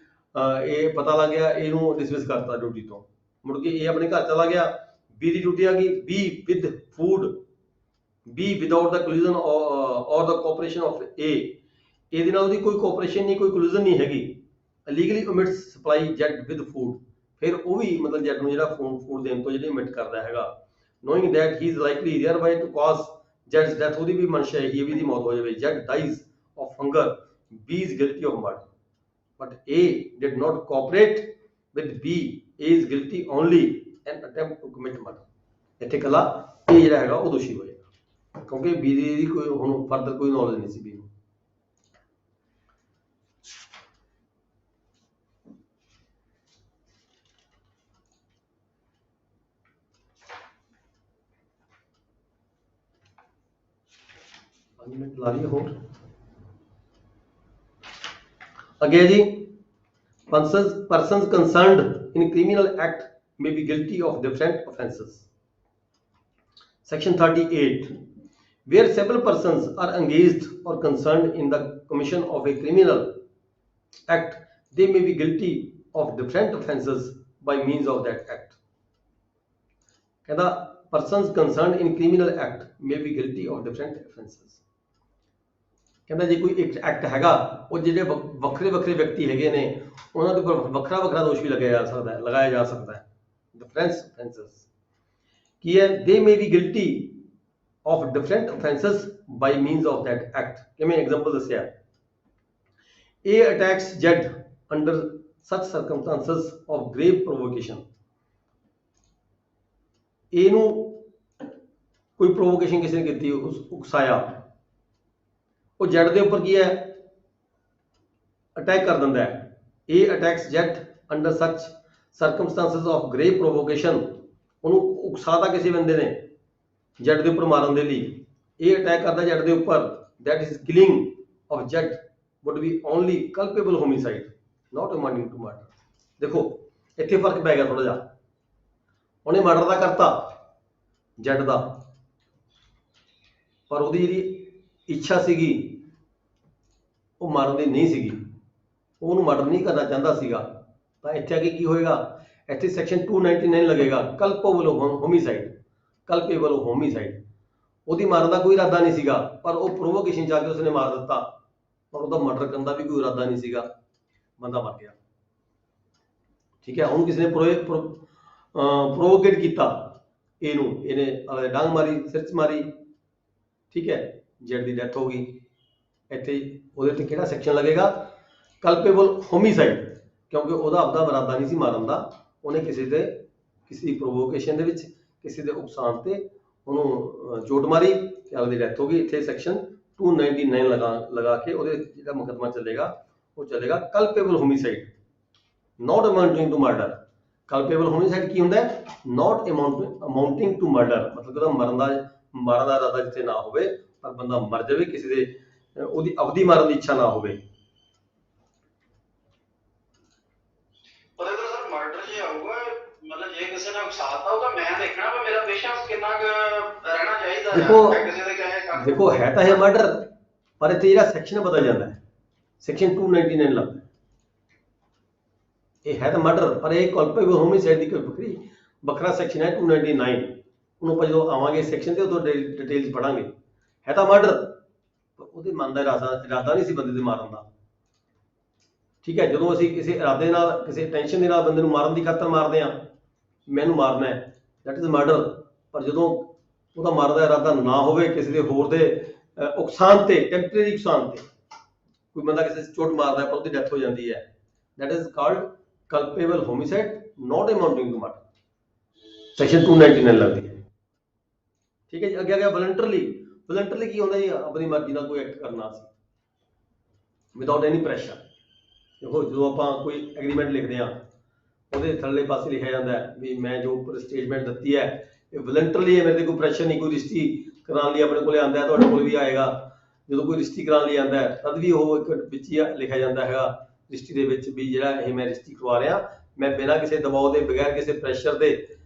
ਇਹ ਪਤਾ ਲੱਗ ਗਿਆ, ਇਹਨੂੰ ਡਿਸਮਿਸ ਕਰਤਾ ਡਿਊਟੀ ਤੋਂ, ਮੁੜ ਕੇ ਇਹ ਆਪਣੇ ਘਰ ਚਲਾ ਗਿਆ। B ਦੀ ਡਿਊਟੀ ਆ ਗਈ B with food, B without the collision or the cooperation of A, ਇਹਦੇ ਨਾਲ ਉਹਦੀ ਕੋਈ ਕੋਆਪਰੇਸ਼ਨ ਨਹੀਂ, ਕੋਈ ਕੋਲਿਜ਼ਨ ਨਹੀਂ ਹੈਗੀ। illegally omits supply Jed with food, ਫਿਰ ਉਹ ਵੀ ਮਤਲਬ ਜੈਡ ਨੂੰ ਜਿਹੜਾ ਫੂਡ ਦੇਣ ਤੋਂ ਜਿਹੜੀ omit ਕਰਦਾ ਹੈਗਾ, knowing that he is likely thereby to cause Jed's death, ਉਹਦੀ ਵੀ ਮਨਸ਼ਾ ਹੈਗੀ ਵੀ ਇਹਦੀ ਮੌਤ ਹੋ ਜਾਵੇ। Jed dies of hunger, B is guilty of murder, but A did not cooperate with B, A is guilty only an attempt to commit murder, ਇੱਥੇ ਕੱਲਾ A ਜਿਹੜਾ ਹੈਗਾ ਉਹ ਦੋਸ਼ੀ ਹੋਏਗਾ, ਕਿਉਂਕਿ B ਦੀ ਕੋਈ ਹੁਣ ਫਰਦਰ ਕੋਈ ਨੌਲੇਜ ਨਹੀਂ ਸੀ B ਨੂੰ। ਲਾ ਲਈਏ ਹੋਰ ਅੱਗੇ ਜੀ। persons concerned in criminal act may be guilty of different offences. Section 38, where several persons are engaged or concerned in the commission of a criminal act, they may be guilty of different offences by means of that act. ਕਹਿੰਦਾ persons concerned in criminal act may be guilty of different offences, ਕਹਿੰਦਾ ਜੇ ਕੋਈ ਇੱਕ act ਹੈਗਾ ਉਹ ਜਿਹੜੇ ਵੱਖਰੇ ਵਿਅਕਤੀ ਹੈਗੇ ਨੇ ਉਹਨਾਂ ਦੇ ਉੱਪਰ ਵੱਖਰਾ ਦੋਸ਼ ਵੀ ਲਗਾਇਆ ਜਾ ਸਕਦਾ ਹੈ। ਡਿਫਰੈਂਟ offences ਕੀ ਹੈ, they may be guilty of different offences by means of that act। ਕਿਵੇਂ ਐਗਜ਼ਾਮਪਲ ਦੱਸਿਆ, A attacks Jed under such circumstances of grave provocation, A ਨੂੰ ਕੋਈ ਪ੍ਰੋਵੋਕੇਸ਼ਨ ਕਿਸੇ ਨੇ ਕੀਤੀ, ਉਕਸਾਇਆ, ਉਹ ਜੈਡ ਦੇ ਉੱਪਰ ਕੀ ਹੈ ਅਟੈਕ ਕਰ ਦਿੰਦਾ ਹੈ। A attacks Jed under such circumstances of grave provocation, ਉਹਨੂੰ ਉਕਸਾਤਾ ਕਿਸੇ ਬੰਦੇ ਨੇ ਜੈਡ ਦੇ ਉੱਪਰ ਮਾਰਨ ਦੇ ਲਈ। ਇਹ ਅਟੈਕ ਕਰਦਾ ਜੈਡ ਦੇ ਉੱਪਰ, that is killing of Z would be only culpable homicide not amounting to murder। ਦੇਖੋ ਇੱਥੇ ਫਰਕ ਪੈ ਗਿਆ ਥੋੜਾ ਜਿਹਾ, ਉਹਨੇ ਮਰਡਰ ਦਾ ਕਰਤਾ ਜੈਡ ਦਾ, ਪਰ ਉਹਦੀ ਜਿਹੜੀ ਇੱਛਾ ਸੀਗੀ ਉਹ ਮਾਰਨ ਦੀ ਨਹੀਂ ਸੀਗੀ, ਉਹਨੂੰ ਮਰਡਰ ਨਹੀਂ ਕਰਨਾ ਚਾਹੁੰਦਾ ਸੀਗਾ। ਤਾਂ ਇੱਥੇ ਆ ਕੇ ਕੀ ਹੋਏਗਾ, ਇੱਥੇ ਸੈਕਸ਼ਨ 299 ਲੱਗੇਗਾ, ਕਲਪੇਬਲ ਹੋਮਿਸਾਈਡ। ਕਲਪੇਬਲ ਹੋਮਿਸਾਈਡ, ਉਹਦੀ ਮਾਰਨ ਦਾ ਕੋਈ ਇਰਾਦਾ ਨਹੀਂ ਸੀਗਾ, ਪਰ ਉਹ ਪ੍ਰੋਵੋਕੇਸ਼ਨ ਜਾ ਕੇ ਉਸਨੇ ਮਾਰ ਦਿੱਤਾ, ਪਰ ਉਹਦਾ ਮਰਡਰ ਕਰਨ ਦਾ ਵੀ ਕੋਈ ਇਰਾਦਾ ਨਹੀਂ ਸੀਗਾ, ਬੰਦਾ ਮਰ ਗਿਆ। ਠੀਕ ਹੈ, ਉਹਨੂੰ ਕਿਸੇ ਨੇ ਪ੍ਰੋਵੋਕੇਟ ਕੀਤਾ, ਇਹਨੇ ਡਾਂਗ ਮਾਰੀ, ਸਿਰ 'ਚ ਮਾਰੀ, ਠੀਕ ਹੈ, ਜੈਡ ਦੀ ਡੈਥ ਹੋ ਗਈ। ਇੱਥੇ ਉਹਦੇ ਤੇ ਕਿਹੜਾ ਸੈਕਸ਼ਨ ਲੱਗੇਗਾ, ਕਲਪੇਬਲ ਹੋਮਿਸਾਈਡ, ਕਿਉਂਕਿ ਉਹਦਾ ਆਪਦਾ ਇਰਾਦਾ ਨਹੀਂ ਸੀ ਮਾਰਨ ਦਾ, ਉਹਨੇ ਕਿਸੇ ਦੀ ਪ੍ਰੋਵੋਕੇਸ਼ਨ ਦੇ ਵਿੱਚ, ਕਿਸੇ ਦੇ ਉਕਸਾਨ ਤੇ ਉਹਨੂੰ ਚੋਟ ਮਾਰੀ ਤੇ ਉਹਦੀ ਡੈਥ ਹੋ ਗਈ। ਇੱਥੇ ਸੈਕਸ਼ਨ 299 ਲਗਾ ਕੇ ਉਹਦੇ ਜਿਹੜਾ ਮੁਕੱਦਮਾ ਚੱਲੇਗਾ ਉਹ ਚੱਲੇਗਾ culpable homicide not amounting to murder। Culpable homicide ਕੀ ਹੁੰਦਾ ਹੈ, not amounting to murder, ਮਤਲਬ ਉਹਦਾ ਮਾਰਨ ਦਾ ਇਰਾਦਾ ਜਿੱਥੇ ਨਾ ਹੋਵੇ, ਪਰ ਬੰਦਾ ਮਰ ਜਾਵੇ, ਕਿਸੇ ਦੇ ਉਹਦੀ ਅਵਧੀ ਮਾਰਨ ਦੀ ਇੱਛਾ ਨਾ ਹੋਵੇ। ਪਰ ਇਹਦਾ ਸਰ ਮਰਡਰ ਜੇ ਆਊਗਾ, ਮਤਲਬ ਜੇ ਕਿਸੇ ਨੇ ਉਕਸਾਤਾ ਉਹ ਤਾਂ ਮੈਂ ਦੇਖਣਾ ਵੀ ਮੇਰਾ ਪੇਸ਼ੈਂਸ ਕਿੰਨਾ ਰਹਿਣਾ ਚਾਹੀਦਾ ਹੈ। ਕਿਸੇ ਦੇ ਕਹੇ ਦੇਖੋ ਹੈ ਤਾਂ ਇਹ ਮਰਡਰ, ਪਰ ਇੱਥੇ ਜਿਹੜਾ ਸੈਕਸ਼ਨ ਬਦਲ ਜਾਂਦਾ ਹੈ, ਸੈਕਸ਼ਨ 299 ਲੱਗਦਾ, ਇਹ ਹੈ ਤਾਂ ਮਰਡਰ, ਪਰ ਇਹ ਕਲਪੇਬਲ ਹੋਮਿਸਾਈਡ ਦੀ ਕੋਈ ਵੱਖਰਾ ਸੈਕਸ਼ਨ ਹੈ 299। ਉਹਨੂੰ ਆਪਾਂ ਜਦੋਂ ਆਵਾਂਗੇ ਸੈਕਸ਼ਨ ਤੇ ਉਦੋਂ ਡਿਟੇਲਸ ਪੜਾਂਗੇ। ਹੈ ਤਾਂ ਮਰਡਰ, ਪਰ ਉਹਦੇ ਮਨ ਦਾ ਇਰਾਦਾ ਨਹੀਂ ਸੀ ਬੰਦੇ ਦੇ ਮਾਰਨ ਦਾ। ਠੀਕ ਹੈ, ਜਦੋਂ ਅਸੀਂ ਕਿਸੇ ਇਰਾਦੇ ਨਾਲ, ਕਿਸੇ ਟੈਨਸ਼ਨ ਦੇ ਨਾਲ ਬੰਦੇ ਨੂੰ ਮਾਰਨ ਦੀ ਖਾਤਰ ਮਾਰਦੇ ਹਾਂ, ਮੈਨੂੰ ਮਾਰਨਾ ਹੈ, ਦੈਟ ਇਜ਼ ਮਰਡਰ। ਪਰ ਜਦੋਂ ਉਹਦਾ ਮਾਰਨ ਦਾ ਇਰਾਦਾ ਨਾ ਹੋਵੇ, ਕਿਸੇ ਦੇ ਹੋਰ ਦੇ ਉਕਸਾਨ ਤੇ, ਟੈਂਪਰੇਰੀ ਉਕਸਾਨ ਤੇ, ਕੋਈ ਬੰਦਾ ਕਿਸੇ ਚੋਟ ਮਾਰਦਾ ਪਰ ਉਹਦੀ ਡੈਥ ਹੋ ਜਾਂਦੀ ਹੈ, that is called ਕਲਪੇਬਲ homicide not amounting to murder। Section 299 ਲੱਗਦੀ ਹੈ। ਠੀਕ ਹੈ ਜੀ, ਅੱਗੇ ਆ ਗਿਆ ਵਲੰਟਰਲੀ। ਵਲੰਟਰਲੀ ਕੀ ਹੁੰਦਾ ਜੀ, ਆਪਣੀ ਮਰਜ਼ੀ ਨਾਲ ਕੋਈ ਐਕਟ ਕਰਨਾ ਸੀ ਵਿਦਆਊਟ ਐਨੀ ਪ੍ਰੈਸ਼ਰ। ਦੇਖੋ ਜਦੋਂ ਆਪਾਂ ਕੋਈ ਐਗਰੀਮੈਂਟ ਲਿਖਦੇ ਹਾਂ, ਉਹਦੇ ਥੱਲੇ ਪਾਸੇ ਲਿਖਿਆ ਜਾਂਦਾ ਹੈ ਵੀ ਮੈਂ ਜੋ ਉੱਪਰ ਸਟੇਟਮੈਂਟ ਦਿੱਤੀ ਹੈ ਇਹ ਵਲੰਟਰਲੀ ਹੈ, ਮੇਰੇ ਤੇ ਕੋਈ ਪ੍ਰੈਸ਼ਰ ਨਹੀਂ। ਕੋਈ ਰਿਸ਼ਤੀ ਕਰਾਉਣ ਲਈ ਆਪਣੇ ਕੋਲੇ ਆਉਂਦਾ ਹੈ, ਤੁਹਾਡੇ ਕੋਲ ਵੀ ਆਏਗਾ। ਜਦੋਂ ਕੋਈ ਰਿਸ਼ਤੀ ਕਰਾਉਣ ਲਈ ਆਉਂਦਾ ਹੈ ਤਦ ਵੀ ਉਹ ਇੱਕ ਵਿੱਚ ਹੀ ਲਿਖਿਆ ਜਾਂਦਾ ਹੈਗਾ ਰਿਸ਼ਤੀ ਦੇ ਵਿੱਚ ਵੀ ਜਿਹੜਾ ਇਹ ਮੈਂ ਰਿਸ਼ਤੀ ਕਰਵਾ ਰਿਹਾ, ਮੈਂ ਬਿਨਾਂ ਕਿਸੇ ਦਬਾਅ ਦੇ, ਬਗੈਰ ਕਿਸੇ ਪ੍ਰੈਸ਼ਰ ਦੇ,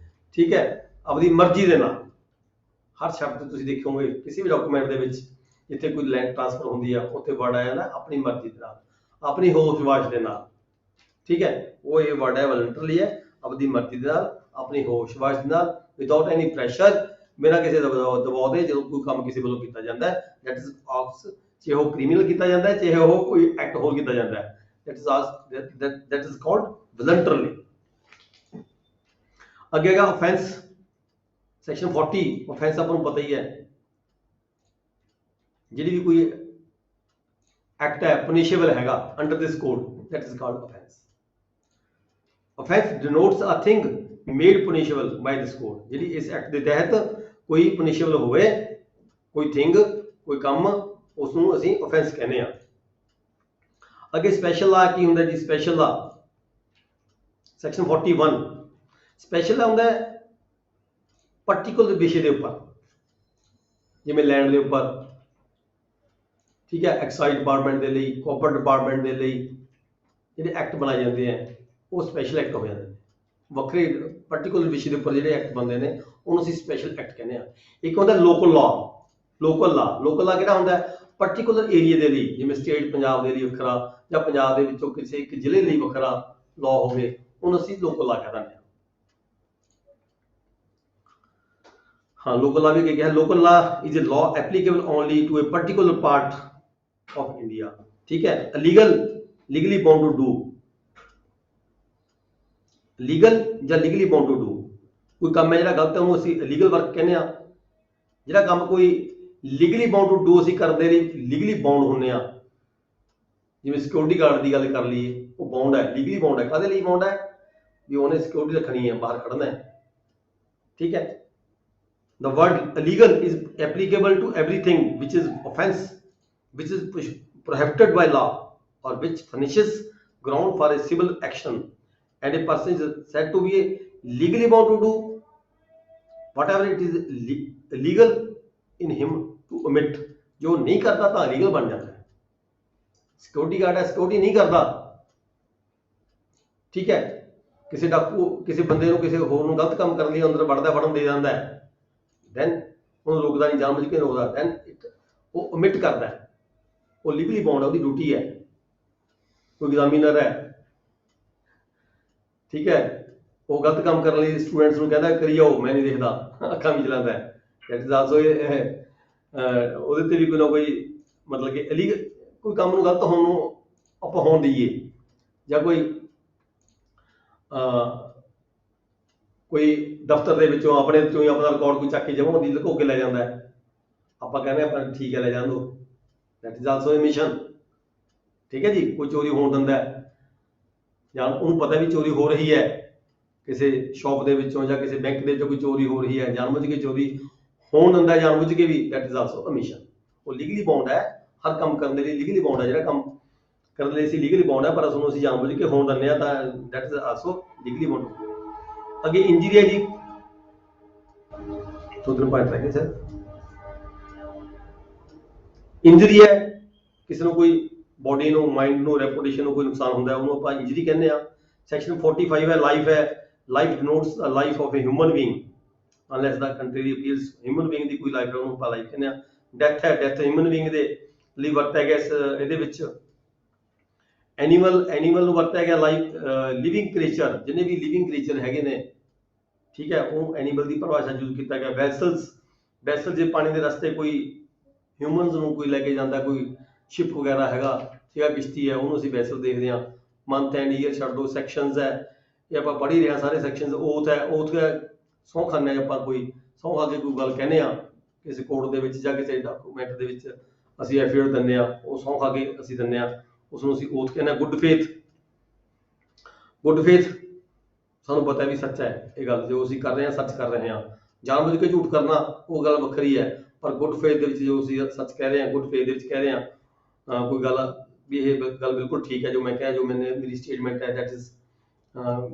ਠੀਕ ਹੈ, ਆਪਣੀ ਮਰਜ਼ੀ ਦੇ ਨਾਲ। ਹਰ ਸ਼ਬਦ ਤੁਸੀਂ ਦੇਖੋਗੇ ਕਿਸੇ ਵੀ ਡਾਕੂਮੈਂਟ ਦੇ ਵਿੱਚ ਜਿੱਥੇ ਕੋਈ ਲੈਂਡ ਟ੍ਰਾਂਸਫਰ ਹੁੰਦੀ ਆ, ਉੱਥੇ ਵਰਡ ਆ ਜਾਂਦਾ ਆਪਣੀ ਮਰਜ਼ੀ ਦੇ ਨਾਲ, ਆਪਣੀ ਹੋਸ਼ ਵਿਸ਼ਵਾਸ ਦੇ ਨਾਲ। ਠੀਕ ਹੈ, ਉਹ ਇਹ ਵਰਡ ਹੈ ਵਲੰਟਰਲੀ ਹੈ, ਆਪਣੀ ਮਰਜ਼ੀ ਦੇ ਨਾਲ, ਆਪਣੀ ਹੋਸ਼ ਵਿਸ਼ਵਾਸ ਦੇ ਨਾਲ, ਵਿਦਆਊਟ ਐਨੀ ਪ੍ਰੈਸ਼ਰ, ਬਿਨਾਂ ਕਿਸੇ ਦਬਾਅ ਦੇ। ਜਦੋਂ ਕੋਈ ਕੰਮ ਕਿਸੇ ਵੱਲੋਂ ਕੀਤਾ ਜਾਂਦਾ ਹੈ, ਦੈਟ ਇਜ਼ ਆਫ, ਚਾਹੇ ਉਹ ਕ੍ਰਿਮੀਨਲ ਕੀਤਾ ਜਾਂਦਾ ਹੈ, ਚਾਹੇ ਉਹ ਕੋਈ ਐਕਟ ਹੋਰ ਕੀਤਾ ਜਾਂਦਾ ਹੈ, that is called voluntarily। ਅੱਗੇ ਹੈਗਾ offense, section 40। offense ਆਪਾਂ ਨੂੰ ਪਤਾ ਹੀ ਹੈ, ਜਿਹੜੀ ਵੀ ਕੋਈ ਐਕਟ ਹੈ punishable ਹੈਗਾ under this code, that is called offense। offense denotes a thing made punishable by this code। ਜਿਹੜੀ ਇਸ ਐਕਟ ਦੇ ਤਹਿਤ ਕੋਈ punishable ਹੋਵੇ, ਕੋਈ ਥਿੰਗ, ਕੋਈ ਕੰਮ, ਉਸ ਨੂੰ ਅਸੀਂ offense ਕਹਿੰਦੇ ਆ। ਅੱਗੇ ਸਪੈਸ਼ਲ ਲਾ ਕੀ ਹੁੰਦਾ ਜੀ, ਸਪੈਸ਼ਲ ਲਾ ਸੈਕਸ਼ਨ 41। ਸਪੈਸ਼ਲ ਲਾ ਹੁੰਦਾ ਪਾਰਟਿਕੂਲਰ ਵਿਸ਼ੇ ਦੇ ਉੱਪਰ, ਜਿਵੇਂ ਲੈਂਡ ਦੇ ਉੱਪਰ, ਠੀਕ ਹੈ, ਐਕਸਾਈਜ਼ ਡਿਪਾਰਟਮੈਂਟ ਦੇ ਲਈ, ਕੋਆਪਰੇਟ ਡਿਪਾਰਟਮੈਂਟ ਦੇ ਲਈ ਜਿਹੜੇ ਐਕਟ ਬਣਾਏ ਜਾਂਦੇ ਆ, ਉਹ ਸਪੈਸ਼ਲ ਐਕਟ ਹੋ ਜਾਂਦੇ ਨੇ। ਵੱਖਰੇ ਪਾਰਟਿਕੂਲਰ ਵਿਸ਼ੇ ਦੇ ਉੱਪਰ ਜਿਹੜੇ ਐਕਟ ਬਣਦੇ ਨੇ ਉਹਨੂੰ ਅਸੀਂ ਸਪੈਸ਼ਲ ਐਕਟ ਕਹਿੰਦੇ ਆ। ਇੱਕ ਹੁੰਦਾ ਲੋਕਲ ਲਾ। ਲੋਕਲ ਲਾ ਕਿਹੜਾ ਹੁੰਦਾ, ਪਾਰਟਿਕੂਲਰ ਏਰੀਆ ਦੇ ਲਈ, ਜਿਵੇਂ ਸਟੇਟ ਪੰਜਾਬ ਦੇ ਲਈ ਵੱਖਰਾ, ਜਾਂ ਪੰਜਾਬ ਦੇ ਵਿੱਚੋਂ ਕਿਸੇ ਇੱਕ ਜ਼ਿਲ੍ਹੇ ਲਈ ਵੱਖਰਾ ਲਾਅ ਹੋਵੇ, ਉਹਨੂੰ ਅਸੀਂ ਲੋਕਲ ਲਾ ਕਹਿ ਦਿੰਦੇ ਹਾਂ। ਹਾਂ, ਲੋਕਲ ਲਾ ਵੀ ਕੀ ਕਿਹਾ, local law is a law applicable only to a particular part of India. ਠੀਕ ਹੈ, legally bound to do, legal ਜਾਂ ਲੀਗਲੀ ਬਾਉਂਡ ਟੂ ਡੂ। ਕੋਈ ਕੰਮ ਹੈ ਜਿਹੜਾ ਗਲਤ ਹੈ ਉਹਨੂੰ ਅਸੀਂ ਲੀਗਲ ਵਰਕ ਕਹਿੰਦੇ ਆ। ਜਿਹੜਾ ਕੰਮ ਕੋਈ ਲੀਗਲੀ ਬਾਉਂਡ ਟੂ ਡੂ ਅਸੀਂ ਕਰਨ ਦੇ ਲਈ ਲੀਗਲੀ ਬਾਉਂਡ ਹੁੰਦੇ ਆ, ਜਿਵੇਂ ਸਿਕਿਉਰਿਟੀ ਗਾਰਡ ਦੀ ਗੱਲ ਕਰ ਲਈਏ, ਉਹ ਬਾਉਂਡ ਹੈ, ਲੀਗਲੀ ਬਾਉਂਡ ਹੈ। ਕਾਹਦੇ ਲਈ ਬਾਉਂਡ ਹੈ, ਵੀ ਉਹਨੇ ਸਿਕਿਉਰਿਟੀ ਰੱਖਣੀ ਹੈ, ਬਾਹਰ ਕੱਢਣਾ ਹੈ। ਠੀਕ ਹੈ, the word illegal is applicable to everything which is offense, which is prohibited by law, or which furnishes ground for a civil action, and a person is said to be legally bound to do whatever it is legal in him to omit, जो नहीं करता ਤਾਂ illegal ਬਣ ਜਾਂਦਾ ਹੈ। Security guard ਹੈ, security ਨਹੀਂ ਕਰਦਾ, ਠੀਕ ਹੈ, ਕਿਸੇ ਡਾਕੂ ਕਿਸੇ ਬੰਦੇ ਨੂੰ ਕਿਸੇ ਹੋਰ ਨੂੰ ਗਲਤ ਕੰਮ ਕਰਨ ਲਈ ਅੰਦਰ ਵੜਨ ਦੇ ਜਾਂਦਾ ਹੈ, ਦੈਨ ਉਹਨੂੰ ਰੋਕਦਾ ਨਹੀਂ, ਜਾਣ ਬੁੱਝ ਕੇ ਰੋਕਦਾ, ਦੈਨ ਉਹ omit ਕਰਦਾ ਹੈ, ਉਹ ਲੀਗਲੀ ਬਾਉਂਡ ਹੈ, ਉਹਦੀ ਡਿਊਟੀ ਹੈ। ਕੋਈ ਐਗਜ਼ਾਮੀਨਰ ਹੈ, ਠੀਕ ਹੈ, ਉਹ ਗਲਤ ਕੰਮ ਕਰਨ ਲਈ ਸਟੂਡੈਂਟਸ ਨੂੰ ਕਹਿੰਦਾ ਕਰੀ ਜਾਓ, ਮੈਂ ਨਹੀਂ ਦੇਖਦਾ, ਅੱਖਾਂ ਵੀ ਚਲਾਉਂਦਾ ਹੈ, ਦੈਟ ਇਜ਼ ਆਲਸੋ ਉਹਦੇ ਤੇ ਵੀ ਕੋਈ ਨਾ ਕੋਈ ਮਤਲਬ ਕਿ ਇਲੀਗਲ ਕੋਈ ਕੰਮ ਨੂੰ ਗਲਤ ਹੋਣ ਨੂੰ ਆਪਾਂ ਹੋਣ ਦਈਏ, ਜਾਂ ਕੋਈ ਦਫ਼ਤਰ ਦੇ ਵਿੱਚੋਂ ਆਪਣੇ ਵਿੱਚੋਂ ਹੀ ਆਪਣਾ ਰਿਕਾਰਡ ਕੋਈ ਚੱਕ ਕੇ ਜਮਾਂ ਦੀ ਲੁਕੋ ਕੇ ਲੈ ਜਾਂਦਾ ਹੈ, ਆਪਾਂ ਕਹਿੰਦੇ ਆਪਾਂ ਠੀਕ ਹੈ ਲੈ ਜਾਣ ਦਿਓ, ਦੈਟ ਇਜ਼ ਆਲਸੋ ਐਮਿਸ਼ਨ, ਠੀਕ ਹੈ ਜੀ। ਕੋਈ ਚੋਰੀ ਹੋਣ ਦਿੰਦਾ ਹੈ, ਜਾਂ ਉਹਨੂੰ ਪਤਾ ਵੀ ਚੋਰੀ ਹੋ ਰਹੀ ਹੈ, ਕਿਸੇ ਸ਼ਾਪ ਦੇ ਵਿੱਚੋਂ ਜਾਂ ਕਿਸੇ ਬੈਂਕ ਦੇ ਵਿੱਚੋਂ ਕੋਈ ਚੋਰੀ ਹੋ ਰਹੀ ਹੈ, ਜਾਣਬੁੱਝ ਕੇ ਚੋਰੀ ਹੋਣ ਦਿੰਦਾ ਜਾਣਬੁੱਝ ਕੇ ਵੀ, ਦੈਟ ਇਜ਼ ਆਲਸੋ ਐਮਿਸ਼ਨ। ਉਹ ਲੀਗਲੀ ਬਾਉਂਡ ਹੈ, ਹਰ ਕੰਮ ਕਰਨ ਦੇ ਲਈ ਲੀਗਲੀ ਬਾਉਂਡ ਹੈ, ਜਿਹੜਾ ਕੰਮ ਕਰਨ ਲਈ ਅਸੀਂ ਲੀਗਲੀ ਬਾਉਂਡ ਹੈ, ਪਰ ਉਸ ਨੂੰ ਅਸੀਂ ਜਾਣਬੁੱਝ ਕੇ ਹੋਣ ਦਿੰਦੇ ਹਾਂ ਤਾਂ that is also legally bound. ਅੱਗੇ ਇੰਜਰੀ ਹੈ ਜੀ, ਦੋ ਤਿੰਨ ਪੁਆਇੰਟ ਰਹਿ ਗਏ ਸਰ। ਇੰਜਰੀ ਹੈ, ਕਿਸੇ ਨੂੰ ਕੋਈ ਬੋਡੀ ਨੂੰ, ਮਾਈਂਡ ਨੂੰ, ਰੈਪੂਟੇਸ਼ਨ ਨੂੰ ਕੋਈ ਨੁਕਸਾਨ ਹੁੰਦਾ ਹੈ, ਉਹਨੂੰ ਆਪਾਂ ਇੰਜਰੀ ਕਹਿੰਦੇ ਆ। ਸੈਕਸ਼ਨ 45 ਹੈ ਲਾਈਫ ਹੈ, life denotes the life of a human being unless the contrary appears, human being ਦੀ ਕੋਈ ਲਾਈਫ ਹੈ ਉਹਨੂੰ ਆਪਾਂ ਲਾਈਫ ਕਹਿੰਦੇ ਆ। ਡੈਥ ਹੈ, ਡੈਥ ਹਿਊਮਨ ਬੀਇੰਗ ਦੇ ਲਈ ਵਰਤਿਆ ਗਿਆ ਇਹਦੇ ਵਿੱਚ। ਐਨੀਮਲ ਨੂੰ ਵਰਤਿਆ ਗਿਆ ਲਾਈਫ, ਲਿਵਿੰਗ ਕ੍ਰੀਚਰ, ਜਿੰਨੇ ਵੀ ਲਿਵਿੰਗ ਕ੍ਰੀਚਰ ਹੈਗੇ ਨੇ, ਠੀਕ ਹੈ, ਉਹ ਐਨੀਮਲ ਦੀ ਪਰਿਭਾਸ਼ਾ ਯੂਜ਼ ਕੀਤਾ ਗਿਆ। ਵੈਸਲ ਜੇ ਪਾਣੀ ਦੇ ਰਸਤੇ ਕੋਈ ਹਿਊਮਨਸ ਨੂੰ ਕੋਈ ਲੈ ਕੇ ਜਾਂਦਾ, ਕੋਈ ਸ਼ਿਪ ਵਗੈਰਾ ਹੈਗਾ, ਠੀਕ ਹੈ, ਕਿਸ਼ਤੀ ਹੈ, ਉਹਨੂੰ ਅਸੀਂ ਵੈਸਲ ਦੇਖਦੇ ਹਾਂ। ਮੰਥ ਐਂਡ ਈਅਰ ਛੱਡ ਦੋ, ਸੈਕਸ਼ਨਸ ਹੈ, ਇਹ ਆਪਾਂ ਪੜ੍ਹ ਹੀ ਰਹੇ ਹਾਂ ਸਾਰੇ ਸੈਕਸ਼ਨਸ। ਓਥ ਹੈ, ਓਥ ਸਹੁੰ ਖਾਂਦੇ ਆਪਾਂ, ਕੋਈ ਸਹੁੰ ਖਾ ਕੇ ਕੋਈ ਗੱਲ ਕਹਿੰਦੇ ਆ ਕਿਸੇ ਕੋਰਟ ਦੇ ਵਿੱਚ ਜਾਂ ਕਿਸੇ ਡਾਕੂਮੈਂਟ ਦੇ ਵਿੱਚ ਅਸੀਂ ਐਫੀਡੇਵਿਟ ਦਿੰਦੇ ਆ, ਉਹ ਸਹੁੰ ਖਾ ਕੇ ਅਸੀਂ ਦਿੰਦੇ ਆ, ਉਸ ਨੂੰ ਅਸੀਂ ਓਥ ਕਹਿੰਦੇ ਆ। ਗੁੱਡ ਫੇਥ ਸਾਨੂੰ ਪਤਾ ਵੀ ਸੱਚ ਹੈ ਇਹ ਗੱਲ, ਜੋ ਅਸੀਂ ਕਰ ਰਹੇ ਹਾਂ ਸੱਚ ਕਰ ਰਹੇ ਹਾਂ। ਜਾਣਬੁੱਝ ਕੇ ਝੂਠ ਕਰਨਾ ਉਹ ਗੱਲ ਵੱਖਰੀ ਹੈ, ਪਰ ਗੁੱਡ ਫੇਥ ਦੇ ਵਿੱਚ ਜੋ ਅਸੀਂ ਸੱਚ ਕਹਿ ਰਹੇ ਹਾਂ, ਗੁੱਡ ਫੇਥ ਦੇ ਵਿੱਚ ਕਹਿ ਰਹੇ ਹਾਂ ਕੋਈ ਗੱਲ ਵੀ ਇਹ ਗੱਲ ਬਿਲਕੁਲ ਠੀਕ ਹੈ, ਜੋ ਮੈਂ ਕਿਹਾ, ਜੋ ਮੇਰੀ ਸਟੇਟਮੈਂਟ ਹੈ, ਦੈਟ ਇਜ਼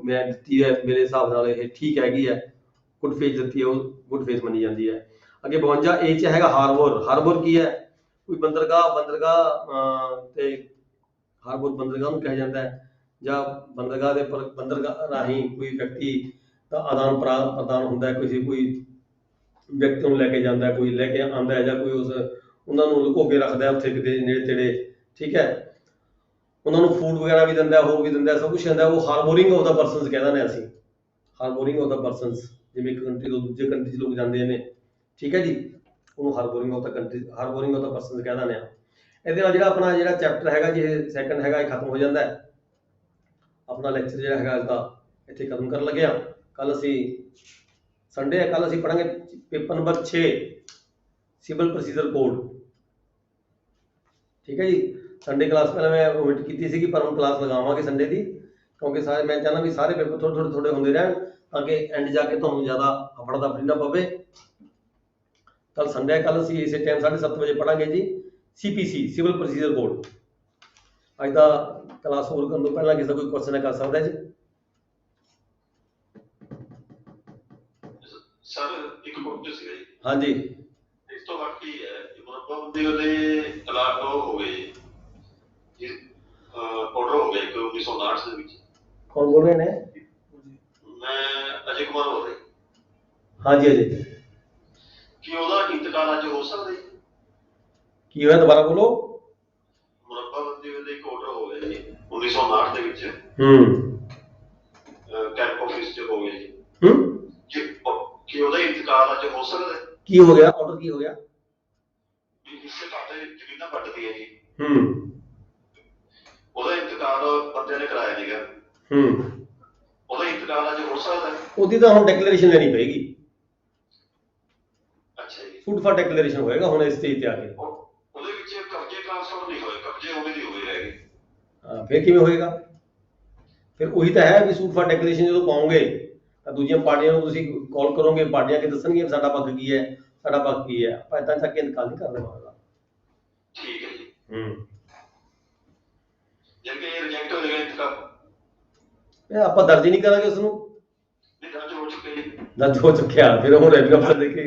ਮੈਂ ਦਿੱਤੀ ਹੈ, ਮੇਰੇ ਹਿਸਾਬ ਨਾਲ ਇਹ ਠੀਕ ਹੈਗੀ ਹੈ, ਗੁੱਡ ਫੇਥ ਦਿੱਤੀ ਹੈ, ਉਹ ਗੁੱਡ ਫੇਥ ਮੰਨੀ ਜਾਂਦੀ ਹੈ। ਅੱਗੇ 52 ਏ 'ਚ ਹੈਗਾ ਹਾਰਬਰ ਕੀ ਹੈ? ਕੋਈ ਬੰਦਰਗਾਹ ਤੇ ਹਾਰਬਰ ਬੰਦਰਗਾਹ ਨੂੰ ਕਿਹਾ ਜਾਂਦਾ ਹੈ, ਜਾਂ ਬੰਦਰਗਾਹ ਰਾਹੀਂ ਕੋਈ ਵਿਅਕਤੀ ਦਾ ਆਦਾਨ ਪ੍ਰਦਾਨ ਹੁੰਦਾ ਹੈ, ਕੋਈ ਵਿਅਕਤੀ ਨੂੰ ਲੈ ਕੇ ਜਾਂਦਾ, ਕੋਈ ਲੈ ਕੇ ਆਉਂਦਾ ਹੈ, ਜਾਂ ਕੋਈ ਉਹਨਾਂ ਨੂੰ ਲੁਕੋ ਕੇ ਰੱਖਦਾ ਉੱਥੇ ਕਿਤੇ ਨੇੜੇ ਤੇੜੇ, ਠੀਕ ਹੈ, ਉਹਨਾਂ ਨੂੰ ਫੂਡ ਵਗੈਰਾ ਵੀ ਦਿੰਦਾ, ਹੋਰ ਵੀ ਦਿੰਦਾ, ਸਭ ਕੁਛ ਦਿੰਦਾ, ਉਹ ਹਾਰਬੋਰਿੰਗ ਆਫ ਦਾ ਪਰਸਨਸ ਕਹਿ ਦਿੰਦੇ ਅਸੀਂ, ਹਾਰਬੋਰਿੰਗ ਆਫ ਦਾ ਪਰਸਨਸ। ਜਿਵੇਂ ਇੱਕ ਕੰਟਰੀ ਤੋਂ ਦੂਜੇ ਕੰਟਰੀ 'ਚ ਲੋਕ ਜਾਂਦੇ ਨੇ, ਠੀਕ ਹੈ ਜੀ, ਉਹਨੂੰ ਹਾਰਬੋਰਿੰਗ ਆਫ ਦਾ ਪਰਸਨਸ ਕਹਿ ਦਿੰਦੇ ਆ। ਇਹਦੇ ਨਾਲ ਜਿਹੜਾ ਆਪਣਾ ਚੈਪਟਰ ਹੈਗਾ ਜੀ, ਇਹ ਸੈਕੰਡ ਹੈਗਾ, ਇਹ ਖਤਮ ਹੋ ਜਾਂਦਾ ਹੈ। ਆਪਣਾ ਲੈਕਚਰ ਜਿਹੜਾ ਹੈਗਾ ਇਸਦਾ ਇੱਥੇ ਖਤਮ ਕਰਨ ਲੱਗੇ ਆ। ਕੱਲ ਅਸੀਂ ਸੰਡੇ ਹੈ, ਕੱਲ ਅਸੀਂ ਪੜਾਂਗੇ paper number 6 civil procedure code, ਠੀਕ ਹੈ ਜੀ। ਸੰਡੇ ਕਲਾਸ ਪਹਿਲਾਂ ਮੈਂ ਓਮਿਟ ਕੀਤੀ ਸੀਗੀ, ਪਰ ਹੁਣ ਕਲਾਸ ਲਗਾਵਾਂਗੇ ਸੰਡੇ ਦੀ, ਕਿਉਂਕਿ ਮੈਂ ਚਾਹੁੰਦਾ ਵੀ ਸਾਰੇ ਪੇਪਰ ਥੋੜੇ ਹੁੰਦੇ ਰਹਿਣ, ਤਾਂ ਕਿ ਐਂਡ ਜਾ ਕੇ ਤੁਹਾਨੂੰ ਜ਼ਿਆਦਾ ਹਫੜਾ ਦਫੜੀ ਨਾ ਪਵੇ। ਕੱਲ ਸੰਡੇ ਹੈ, ਕੱਲ ਅਸੀਂ ਇਸੇ ਟਾਈਮ 7:30 ਵਜੇ ਪੜਾਂਗੇ ਜੀ CPC ਸਿਵਲ ਪ੍ਰੋਸੀਜਰ ਕੋਡ। ਅੱਜ ਦਾ ਕਲਾਸ ਹੋਰ ਕਰਨ ਤੋਂ ਪਹਿਲਾਂ ਕਿਸੇ ਦਾ ਕੋਈ ਕੁਐਸਚਨ ਹੈ ਕਰ ਸਕਦਾ ਜੀ? ਸਰ ਇੱਕ ਪੁਆਇੰਟ ਸੀਗਾ ਜੀ। ਹਾਂਜੀ, ਇਸ ਤੋਂ ਬਾਕੀ ਹੈ ਮੁਰੱਬਾਬੰਦੀ ਉਹਦੇ ਤਲਾਕ ਹੋ ਗਏ ਜੀ, ਆਰਡਰ ਹੋ ਗਿਆ 1959 ਦੇ ਵਿੱਚ। ਕੌਣ ਬੋਲ ਰਹੇ ਨੇ? ਮੈਂ ਅਜੇ ਕੁਮਾਰ ਬੋਲ ਰਿਹਾ। ਹਾਂਜੀ ਅਜੇ, ਕੀ ਉਹਦਾ ਇੰਤਕਾਲ ਅੱਜ ਹੋ ਸਕਦਾ ਜੀ? ਕੀ ਹੋਇਆ, ਦੁਬਾਰਾ ਬੋਲੋ। ਮੁਰੱਬਾਬੰਦੀ ਉਹਦੇ ਇੱਕ ਆਰਡਰ ਹੋ ਗਿਆ ਜੀ 1959 ਦੇ ਵਿੱਚ, ਕੈਂਪ ਆਫਿਸ 'ਚ ਹੋ ਗਿਆ ਜੀ। ਕੀ ਉਹਦਾ ਇੰਤਕਾਲ ਅੱਜ ਹੋ ਸਕਦਾ? ਕੀ ਹੋ ਗਿਆ? ਆਰਡਰ ਕੀ ਹੋ ਗਿਆ? ਇਸੇ ਘਾਟੇ ਜ਼ਮੀਨਾਂ ਵੱਟਦੀ ਹੈ ਜੀ। ਉਹਦਾ ਇੰਤਕਾਲ ਬੰਦਿਆਂ ਨੇ ਕਰਾਇਆ ਨੀਗਾ। ਉਹਦਾ ਇੰਤਕਾਲ ਅੱਜ ਹੋ ਸਕਦਾ? ਉਹਦੀ ਤਾਂ ਹੁਣ ਡਿਕਲੇਰੇਸ਼ਨ ਲੈਣੀ ਪਏਗੀ। ਅੱਛਾ ਜੀ, ਫੂਡ ਫਾਰ ਡਿਕਲੇਰੇਸ਼ਨ ਹੋਏਗਾ ਹੁਣ ਇਸ ਸਟੇਜ ਤੇ ਆ ਕੇ। ਉਹਦੇ ਵਿੱਚ ਕਬਜ਼ੇ ਟ੍ਰਾਂਸਫਰ ਨਹੀਂ ਹੋਏ, ਕਬਜ਼ੇ ਉਵੇਂ ਦੀ ਹੋਏ ਹੈਗੇ। ਫਿਰ ਕਿਵੇਂ ਹੋਏਗਾ? ਫਿਰ ਉਹੀ ਤਾਂ ਹੈ ਵੀ ਫੂਡ ਫਾਰ ਡਿਕਲੇਰੇਸ਼ਨ ਜਦੋਂ ਪਾਓਗੇ ਤਾਂ ਦੂਜੀਆਂ ਪਾਰਟੀਆਂ ਨੂੰ ਤੁਸੀਂ ਕਾਲ ਕਰੋਗੇ, ਪਾਰਟੀਆਂ ਕੇ ਦੱਸਣਗੀਆਂ ਸਾਡਾ ਪੱਖ ਕੀ ਹੈ, ਸਾਡਾ ਪੱਖ ਕੀ ਹੈ। ਆਪਾਂ ਏਦਾਂ ਚੱਕ ਕੇ ਇਨਕਾਰ ਨਹੀਂ ਕਰਦੇ ਹੋਏਗਾ। ਠੀਕ ਹੈ ਜੀ। ਜੇ ਕਿ ਰਿਜੈਕਟ ਹੋ ਜਾਏਗਾ ਇੰਤਕਾਲ, ਆਪਾਂ ਦਰਜ ਹੀ ਨਹੀਂ ਕਰਾਂਗੇ ਉਸ ਨੂੰ। ਨਹੀਂ, ਦਰਜ ਹੋ ਚੁੱਕੇ ਜੀ। ਨਾ ਜੋ ਚੁੱਕਿਆ ਫਿਰ ਉਹ ਰੈਵਨਿਊ ਅਫਸਰ ਦੇ ਕੀ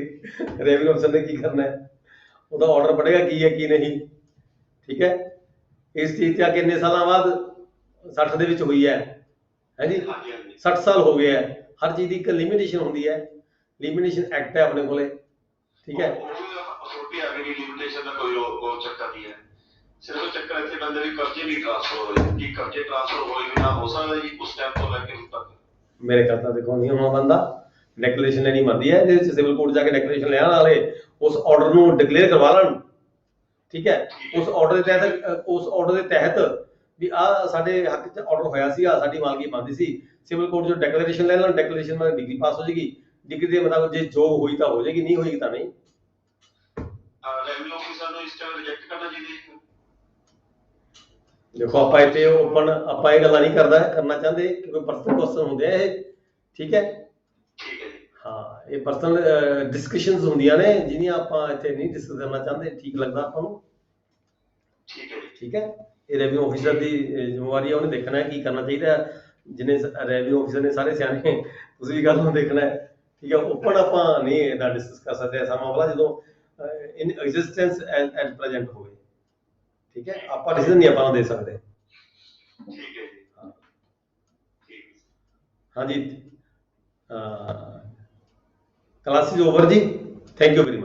ਰੈਵਨਿਊ ਅਫਸਰ ਨੇ ਕੀ ਕਰਨਾ ਹੈ, ਉਹਦਾ ਆਰਡਰ ਪੜੇਗਾ ਕੀ ਹੈ ਕੀ ਨਹੀਂ। ਠੀਕ ਹੈ, ਇਸ ਚੀਜ਼ ਤੇ ਆ ਕੇ ਇੰਨੇ ਸਾਲਾਂ ਬਾਅਦ 60 ਦੇ ਵਿੱਚ ਹੋਈ ਹੈ ਜੀ, 60 ਸਾਲ ਹੋ ਗਏ ਹੈ। ਹਰ ਚੀਜ਼ ਦੀ ਇੱਕ ਲਿਮਿਟੇਸ਼ਨ ਹੁੰਦੀ ਹੈ, ਲਿਮਿਟੇਸ਼ਨ ਐਕਟ ਹੈ ਆਪਣੇ ਕੋਲੇ। ਠੀਕ ਹੈ, ਛੋਟੀ ਆ ਗਈ ਲਿਮਿਟੇਸ਼ਨ ਦਾ ਕੋਈ ਉਹ ਚੱਕਰ ਨਹੀਂ ਹੈ, ਸਿਰਫ ਚੱਕਰ ਇੱਥੇ ਬੰਦੇ ਵੀ ਕਰਜ਼ੇ ਨਹੀਂ ਟ੍ਰਾਂਸਫਰ ਹੋਏ, ਕੀ ਕਰਜ਼ੇ ਟ੍ਰਾਂਸਫਰ ਹੋਏ ਬਿਨਾ ਹੋ ਸਕਦਾ ਜੀ ਉਸ ਟਾਈਮ ਤੋਂ ਲੈ ਕੇ ਹੁਣ ਤੱਕ। ਮੇਰੇ ਖਿਆਲ ਤਾਂ ਦੇਖੋ ਨਹੀਂ ਹੋਣਾ ਬੰਦਾ, ਡਿਕਲੇਰੇਸ਼ਨ ਲੈਣੀ ਬਣਦੀ ਹੈ, ਇਹਦੇ ਵਿੱਚ ਸਿਵਲ ਕੋਰਟ ਜਾ ਕੇ ਡਿਕਲੇਰੇਸ਼ਨ ਲੈਣ ਵਾਲੇ ਉਸ ਆਰਡਰ ਨੂੰ ਡਿਕਲੇਅਰ ਕਰਵਾ ਲੈਣ। ਠੀਕ ਹੈ, ਉਸ ਆਰਡਰ ਦੇ ਤਹਿਤ ਵੀ ਆ ਸਾਡੇ ਹੱਕ 'ਚ ਆਰਡਰ ਹੋਇਆ ਸੀਗਾ, ਸਾਡੀ ਮਾਲਕੀ ਬਣਦੀ ਸੀ, ਸਿਵਲ ਕੋਰਟ ਜੋ ਡਿਕਲੇਰੇਸ਼ਨ ਲੈ ਲੈਣ, ਡਿਕਲੇਰੇਸ਼ਨ ਨਾਲ ਡਿਗਰੀ ਪਾਸ ਹੋ ਜਾਏਗੀ, ਡਿਗਰੀ ਦੇ ਮੁਤਾਬਕ ਜੇ ਜੋ ਹੋਈ ਤਾਂ ਹੋ ਜਾਏਗੀ, ਨਹੀਂ ਹੋਏਗੀ ਤਾਂ ਨਹੀਂ। ਰੈਵਨਿਊ ਆਫਿਸਰ ਨੂੰ ਇਸ ਟਾਈਮ ਰਿਜੈਕਟ ਕਰਨਾ ਚਾਹੀਦਾ। ਦੇਖੋ ਆਪਾਂ ਇੱਥੇ ਓਪਨ ਆਪਾਂ ਇਹ ਗੱਲਾਂ ਨਹੀਂ ਕਰਨਾ ਚਾਹੁੰਦੇ ਕਿਉਂਕਿ ਪਰਸਨਲ ਕੁਐਸਚਨ ਹੁੰਦੇ ਆ ਇਹ। ਠੀਕ ਹੈ, ਠੀਕ ਹੈ ਜੀ, ਹਾਂ ਇਹ ਪਰਸਨਲ ਡਿਸਕਸ਼ਨਸ ਹੁੰਦੀਆਂ ਨੇ ਜਿਹਦੀਆਂ ਆਪਾਂ ਇੱਥੇ ਨਹੀਂ ਡਿਸਕਸ ਕਰਨਾ ਚਾਹੁੰਦੇ, ਠੀਕ ਲੱਗਦਾ ਆਪਾਂ ਨੂੰ। ਠੀਕ ਹੈ ਜੀ, ਠੀਕ ਹੈ, ਇਹ ਰੈਵਨਿਊ ਆਫਿਸਰ ਦੀ ਜ਼ਿੰਮੇਵਾਰੀ ਹੈ, ਉਹਨੇ ਦੇਖਣਾ ਹੈ ਕੀ ਕਰਨਾ ਚਾਹੀਦਾ ਹੈ। ਜਿਹਨੇ ਰੈਵਨਿਊ ਆਫਿਸਰ ਨੇ ਸਾਰੇ ਸਿਆਣੇ, ਤੁਸੀਂ ਵੀ ਗੱਲ ਨੂੰ ਦੇਖਣਾ ਹੈ। ਠੀਕ ਹੈ, ਓਪਨ ਆਪਾਂ ਨਹੀਂ ਇਹਦਾ ਡਿਸਕਸ ਕਰ ਸਕਦੇ, ਸਮਾਂ ਵਾਲਾ ਜਦੋਂ ਇਨ ਐਗਜ਼ਿਸਟੈਂਸ ਐਟ ਪ੍ਰੈਜ਼ੈਂਟ ਹੋਵੇ। ਠੀਕ ਹੈ, ਆਪਾਂ ਡਿਸੀਜਨ ਨਹੀਂ ਆਪਾਂ ਨੂੰ ਦੇ ਸਕਦੇ। ਠੀਕ ਹੈ ਜੀ, ਹਾਂ ਠੀਕ ਹਾਂਜੀ, ਕਲਾਸ ਇਜ਼ ਓਵਰ ਜੀ, ਥੈਂਕ ਯੂ ਵੈਰੀ